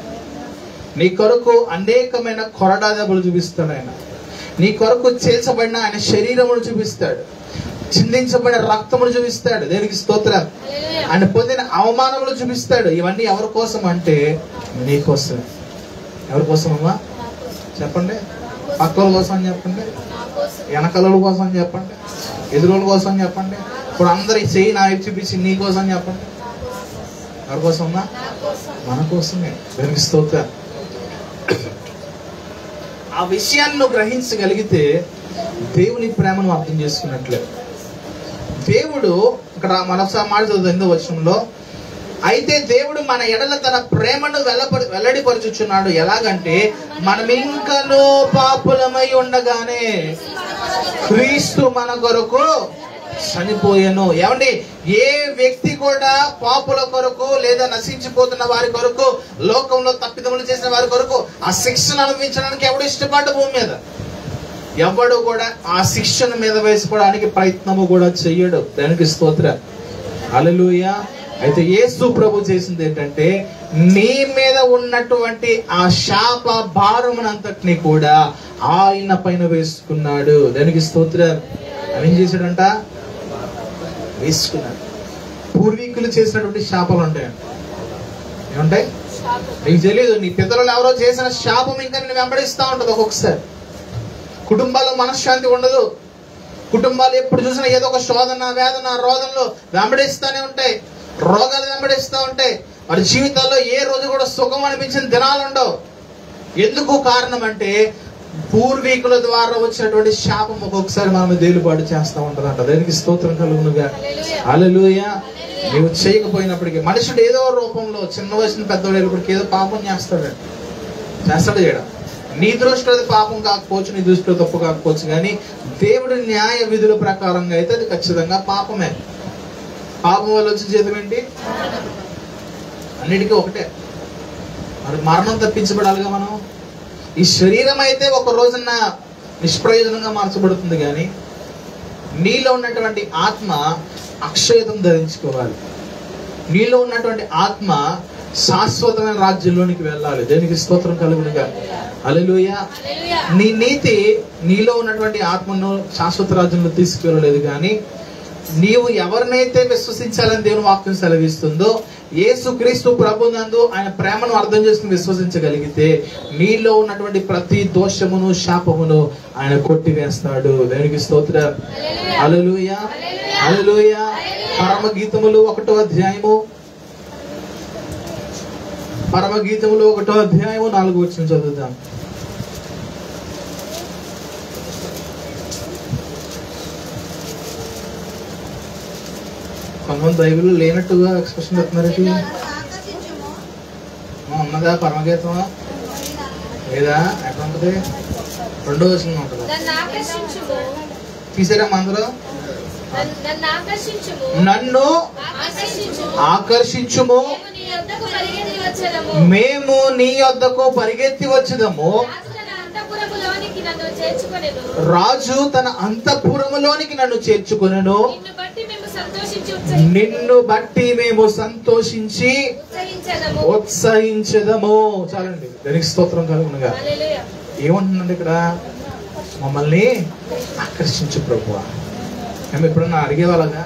నీ కొరకు అనేకమైన కొరడా దెబ్బలు చూపిస్తాడు ఆయన. నీ కొరకు చేల్చబడిన ఆయన శరీరమును చూపిస్తాడు, చిందించబడిన రక్తమును చూపిస్తాడు. దేనికి స్తోత్రం. ఆయన పొందిన అవమానములు చూపిస్తాడు. ఇవన్నీ ఎవరి కోసం అంటే నీ కోసం. ఎవరి కోసం అమ్మా చెప్పండి? పక్కల కోసం అని చెప్పండి, వెనకల కోసం అని చెప్పండి, ఎదురుల కోసం అని చెప్పండి. ఇప్పుడు అందరి చెయ్యి నా వైపు చూపించి నీ కోసం అని చెప్పండి. ఎవరి కోసం అమ్మా? మన కోసమే. దేనికి స్తోత్రం. ఆ విషయాన్ని నువ్వు గ్రహించగలిగితే దేవుని ప్రేమను అర్థం చేసుకున్నట్లే. దేవుడు ఇక్కడ మరొకసారి మాట చదువుతుంది 8వ వచనంలో, అయితే దేవుడు మన ఎడల తన ప్రేమను వెల్లడిపరుచుచున్నాడు. ఎలాగంటే మనం ఇంకనూ పాపులమై ఉండగానే క్రీస్తు మన కొరకు చనిపోయాను. ఏమండి, ఏ వ్యక్తి కూడా పాపుల కొరకు లేదా నశించిపోతున్న వారి కొరకు, లోకంలో తప్పిదములు చేసిన వారి కొరకు ఆ శిక్షను అనుభవించడానికి ఎవడు ఇష్టపడ్డ భూమి మీద ఎవడు కూడా ఆ శిక్షణ మీద వేసుకోవడానికి ప్రయత్నము కూడా చెయ్యడు. దానికి స్తోత్రం. హల్లెలూయా. అయితే యేసు ప్రభు చేసింది ఏంటంటే నీ మీద ఉన్నటువంటి ఆ శాప భారమునంతటిని కూడా ఆయన పైన వేసుకున్నాడు. దానికి స్తోత్రం. ఏం చేశాడంట? వేసుకున్నాడు. పూర్వీకులు చేసినటువంటి శాపాలు ఉంటాయండి. ఏముంటాయి నీకు తెలియదు. నీ పితరులు ఎవరో చేసిన శాపం ఇంకా నేను వెంబడిస్తూ ఉంటుంది. ఒక్కొక్కసారి కుటుంబాల్లో మనశ్శాంతి ఉండదు. కుటుంబాలు ఎప్పుడు చూసినా ఏదో ఒక శోధన, వేదన, రోదనలు వెంబడిస్తూనే ఉంటాయి. రోగాలు వెంబడిస్తూ ఉంటాయి. వారి జీవితాల్లో ఏ రోజు కూడా సుఖం అనిపించిన దినాలు ఉండవు. ఎందుకు కారణం అంటే పూర్వీకుల ద్వారా వచ్చినటువంటి శాపం ఒక్కొక్కసారి మనం దేలుబాటు చేస్తూ ఉంటదంట. దానికి స్తోత్రం కలుగునుగా. హల్లెలూయా. నీవు చేయకపోయినప్పటికీ మనుషుడు ఏదో రూపంలో చిన్న వయసుని పెద్దవాళ్ళకి ఏదో పాపం చేస్తాడు చేయడం. నీ దృష్టిలో అది పాపం కాకపోవచ్చు, నీ దృష్టిలో తప్పు కాకపోవచ్చు, కానీ దేవుడి న్యాయ విధుల ప్రకారంగా అయితే అది ఖచ్చితంగా పాపమే. పాపం వల్ల వచ్చే జీతం ఏంటి? అన్నిటికీ ఒకటే, మరి మరణం తప్పించబడాలిగా. మనం ఈ శరీరం అయితే ఒక రోజున నిష్ప్రయోజనంగా మార్చబడుతుంది, కానీ నీలో ఉన్నటువంటి ఆత్మ అక్షయతం ధరించుకోవాలి. నీలో ఉన్నటువంటి ఆత్మ శాశ్వతమైన రాజ్యంలోనికి వెళ్ళాలి. దేనికి స్తోత్రం కలుగునుగా. హల్లెలూయా. నీ నీతి నీలో ఉన్నటువంటి ఆత్మను శాశ్వత రాజ్యంలో తీసుకువెళ్ళలేదు, కానీ నీవు ఎవరినైతే విశ్వసించాలని దేవుని వాక్యం సెలవిస్తుందో యేసుక్రీస్తు ప్రభునందు ఆయన ప్రేమను అర్థం చేసుకుని విశ్వసించగలిగితే నీలో ఉన్నటువంటి ప్రతి దోషమును, శాపమును ఆయన కొట్టివేస్తాడు. దేనికి స్తోత్రం. హల్లెలూయా. హల్లెలూయా. పరమగీతములు 1వ అధ్యాయము 4వ వచనం చదువుదాం. కొంతమంది బైబిల్ లేనట్టుగా ఎక్స్ప్రెషన్ చెప్తున్నారేంటి? ఉన్నదా పరమగీతమా లేదా? ఎక్కడ ఉంటుంది? 2వ వచనం ఉంటుంది. తీసారా అందులో? నన్ను ఆకర్షించుము, మేము నీ యొద్దకు పరిగెత్తి వచ్చుదము. రాజు తన అంతఃపురములోనికి నన్ను చేర్చుకొనెను. నిన్ను బట్టి మేము సంతోషించి ఉత్సహించదము. చాలండి. దానికి స్తోత్రం కలుగునుగా. ఏమంటున్నాడు ఇక్కడ? మమ్మల్ని ఆకర్షించు ప్రభువా. మేము ఎప్పుడన్నా అడిగేవాళ్ళగా?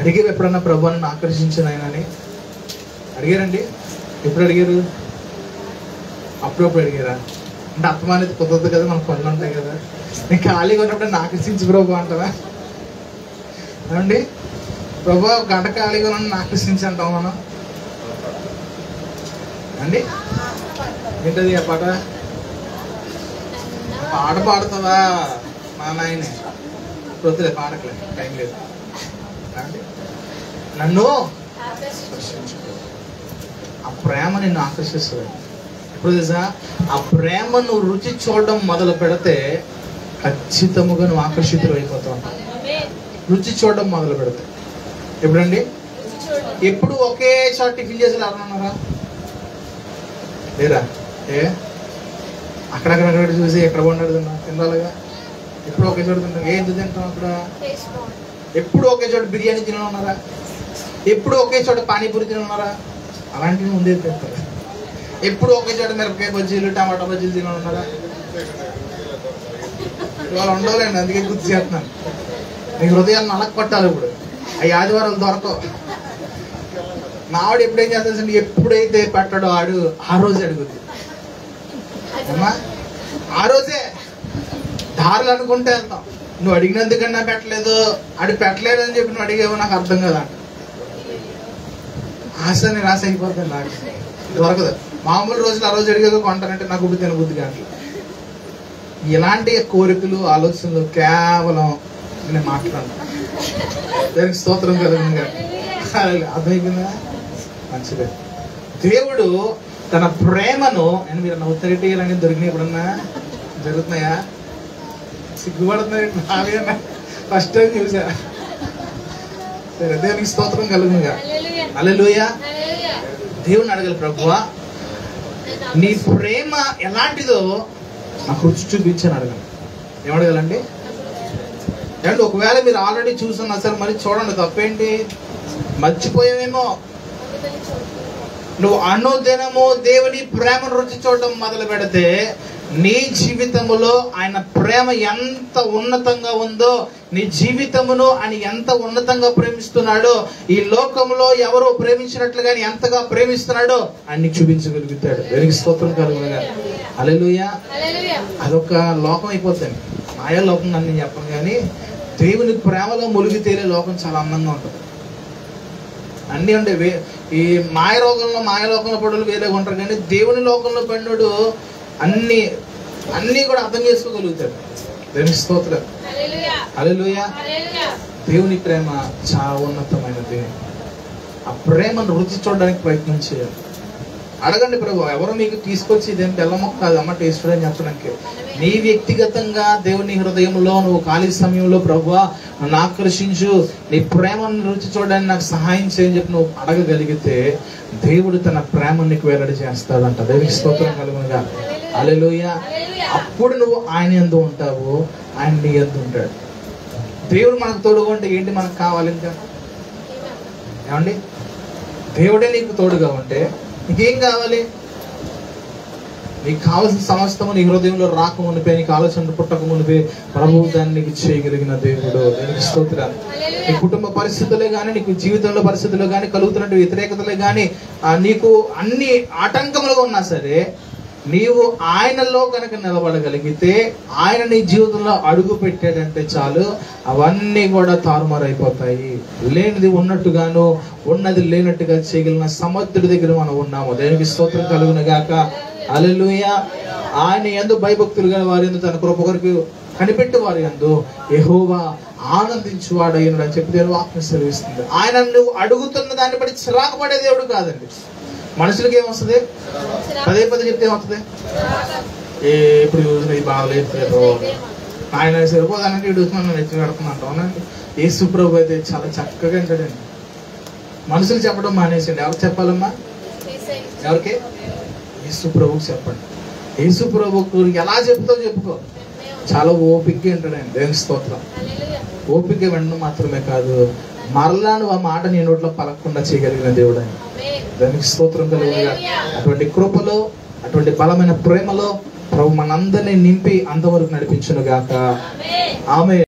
అడిగేవి ఎప్పుడన్నా ప్రభు నన్ను ఆకర్షించిన ఆయనని అడిగారండి? ఎప్పుడు అడిగారు? అప్పుడప్పుడు అడిగారా? అంటే అర్థం అనేది కుదరదు కదా, మనకు పనులు ఉంటాయి కదా. నేను ఖాళీగా ఉన్నప్పుడు నన్ను ఆకర్షించు ప్రభు అంటారా? ఏమండి? ప్రభు గంట ఖాళీగా నన్ను ఆకర్షించి అంటాం మనం అండి. ఏంటది ఆ పాట? పాట పాడుతుందా మా నాయనే? వద్దులే, పాడకలే, టైం లేదు. నన్ను ఆ ప్రేమ నిన్ను ఆకర్షిస్తుంది. ఇప్పుడు తెలుసా, ఆ ప్రేమను రుచి చూడడం మొదలు పెడితే ఖచ్చితంగా నువ్వు ఆకర్షితులు అయిపోతూ ఉంటావు. రుచి చూడడం మొదలు పెడితే. ఎప్పుడండి? ఎప్పుడు ఒకే చోట టిఫిన్ చేసి ఎవరన్నారా? లేరా? అక్కడక్కడ చూసి ఎక్కడ బాగుండదు తినాలిగా. ఎప్పుడు ఒకే చోట తింటాం. ఏంటి తింటాం అక్కడ? ఎప్పుడు ఒకే చోట బిర్యానీ తినన్నారా? ఎప్పుడు ఒకే చోట పానీపూరి తినన్నారా? అలాంటివి ముందే తింటారు. ఎప్పుడు ఒకే చోట మిరపకాయ బజ్జీలు టమాటా బజ్జీలు తిని ఉన్నారా? ఇవాళ ఉండవులేండి, అందుకే గుర్తు చేస్తున్నాను. మీ హృదయాన్ని నలక పట్టాలి. ఇప్పుడు అవి ఆదివారాలు దొరకవు. మా ఆవిడ ఎప్పుడేం చేస్తాడు, ఎప్పుడైతే పెట్టాడో ఆడు ఆ రోజే అడుగుద్ది. అమ్మా ఆ రోజే దారులు అనుకుంటే వెళ్తాం. నువ్వు అడిగినందుకన్నా పెట్టలేదు, ఆడు పెట్టలేదు అని చెప్పి నువ్వు అడిగేవో నాకు అర్థం కదా. ఆశ నిరాశ అయిపోతుంది. నాకు దొరకదు. మామూలు రోజులు ఆ రోజు అడిగాక కొంటానంటే నాకు ఇప్పుడు తినబుద్ధి కాదు. ఇలాంటి కోరికలు ఆలోచనలు కేవలం నేను మాట్లాడను. దానికి స్తోత్రం కలుగునుగా. అర్థమైపోయిందా? మంచిదే. దేవుడు తన ప్రేమను, నేను మీరు నవ్వుతారేటి ఇలాంటి దొరికినాయి ఎప్పుడన్నా జరుగుతున్నాయా? సిగ్గుపడుతున్నాయి. నావేనా ఫస్ట్ టైం చూసా. సరే, దేవునికి స్తోత్రం కలుగునుగా. హల్లెలూయా. దేవుని అడగాలి, ప్రభువా నీ ప్రేమ ఎలాంటిదో నాకు రుచి చూపించని అడగాలి. ఏమడగాలండి? అండ్ ఒకవేళ మీరు ఆల్రెడీ చూస్తున్నా సరే మరి చూడండి, తప్పేంటి? మర్చిపోయావేమో. నువ్వు అనుదినము దేవుని ప్రేమను రుచి చూడడం మొదలు పెడితే నీ జీవితములో ఆయన ప్రేమ ఎంత ఉన్నతంగా ఉందో, నీ జీవితమును ఆయన ఎంత ఉన్నతంగా ప్రేమిస్తున్నాడో, ఈ లోకంలో ఎవరో ప్రేమించినట్లుగా ఎంతగా ప్రేమిస్తున్నాడో ఆయన చూపించగలుగుతాడు. దేవునికి స్తోత్రం కలుగునుగా. హల్లెలూయా. అదొక లోకం అయిపోతుంది, మాయా లోకం అని నేను చెప్పను, కానీ దేవుని ప్రేమలో మునిగి తేలే లోకం చాలా అందంగా ఉంటుంది. అన్నీ ఉండే ఈ మాయలోకంలో పడులు వేరేగా ఉంటారు, కానీ దేవుని లోకంలో పడినోడు అన్నీ కూడా అర్థం చేసుకోగలుగుతాడు. దేవునికి స్తోత్రం. హల్లెలూయా. దేవుని ప్రేమ చాలా ఉన్నతమైనది. ఆ ప్రేమను రుచి చూడడానికి ప్రయత్నం చేయాలి. అడగండి, ప్రభు ఎవరో మీకు తీసుకొచ్చి ఇదేం బెల్లమొక్క కాదు అమ్మ టేస్ట్ అని చెప్పడానికి. నీ వ్యక్తిగతంగా దేవుని హృదయంలో నువ్వు ఖాళీ సమయంలో ప్రభువా నన్ను ఆకర్షించు, నీ ప్రేమను రుచి చూడడానికి నాకు సహాయం చేయని చెప్పి నువ్వు అడగగలిగితే దేవుడు తన ప్రేమను నీకు వెల్లడి చేస్తాడంట. దేవునికి స్తోత్రం కలుగునుగా. హల్లెలూయా. అప్పుడు నువ్వు ఆయన యందు ఉంటావు, ఆయన నీ యందు ఉంటాడు. దేవుడు మనకు తోడుగా ఉంటే ఏంటి మనకు కావాలి? ఇంకా ఏమండి? దేవుడే నీకు తోడుగా ఉంటే నీకేం కావాలి? నీకు కావాల్సిన సమస్తము నీ హృదయంలో రాక మునిపే, నీకు ఆలోచన పుట్టక మునిపే ప్రభువు దాన్ని నీకు చేయగలిగిన దేవుడు. దేవునికి స్తోత్రం. నీ కుటుంబ పరిస్థితులే కానీ, నీకు జీవితంలో పరిస్థితులు కానీ, కలుగుతున్నట్టు వ్యతిరేకతలే కానీ, నీకు అన్ని ఆటంకములుగా ఉన్నా సరే నీవు ఆయనలో కనుక నిలబడగలిగితే, ఆయన నీ జీవితంలో అడుగు పెట్టాడంటే చాలు, అవన్నీ కూడా తారుమారైపోతాయి. లేనిది ఉన్నట్టుగాను, ఉన్నది లేనట్టుగా చేయగలిగిన సమర్థుడి దగ్గర మనం ఉన్నాము. దేవునికి స్తోత్రం కలుగును గాక. హల్లెలూయా. ఆయన యందు భయభక్తులు గల వారి యందు తన కృప కొరకు కనిపెట్టి వారి యందు యెహోవా ఆనందించువాడయ్యను అని చెప్పి దేవుని వాక్యం సెలవిస్తుంది. ఆయన నువ్వు అడుగుతున్న దాన్ని బట్టి చిరాకు పడే దేవుడు కాదండి. మనుషులకి ఏమొస్తుంది? పదే చెప్తే ఏమవుతుంది? ఇప్పుడు చూసిన బాగలేదు ఆయన సరిపోదానంటే ఇటు మనం ఎత్తి పెడుతున్నాంట. అవునండి. యేసు ప్రభు అయితే చాలా చక్కగా అంటాడండి. మనుషులు చెప్పడం మానేసండి. ఎవరు చెప్పాలమ్మా? ఎవరికి? యేసు ప్రభుకు చెప్పండి. యేసు ప్రభుకు ఎలా చెప్తావు చెప్పుకో. చాలా ఓపికగా అంటాడండి. దేవుని స్తోత్రం. ఓపిక వినడం మాత్రమే కాదు, మరలా నువ్వు ఆ మాట నీ నోట్లో పలకకుండా చేయగలిగిన దేవుడు ఆయన. దానికి స్తోత్రం కలుగునుగా. అటువంటి కృపలో, అటువంటి బలమైన ప్రేమలో ప్రభు మనందరినీ నింపి అంతవరకు నడిపించును గాక. ఆమేన్.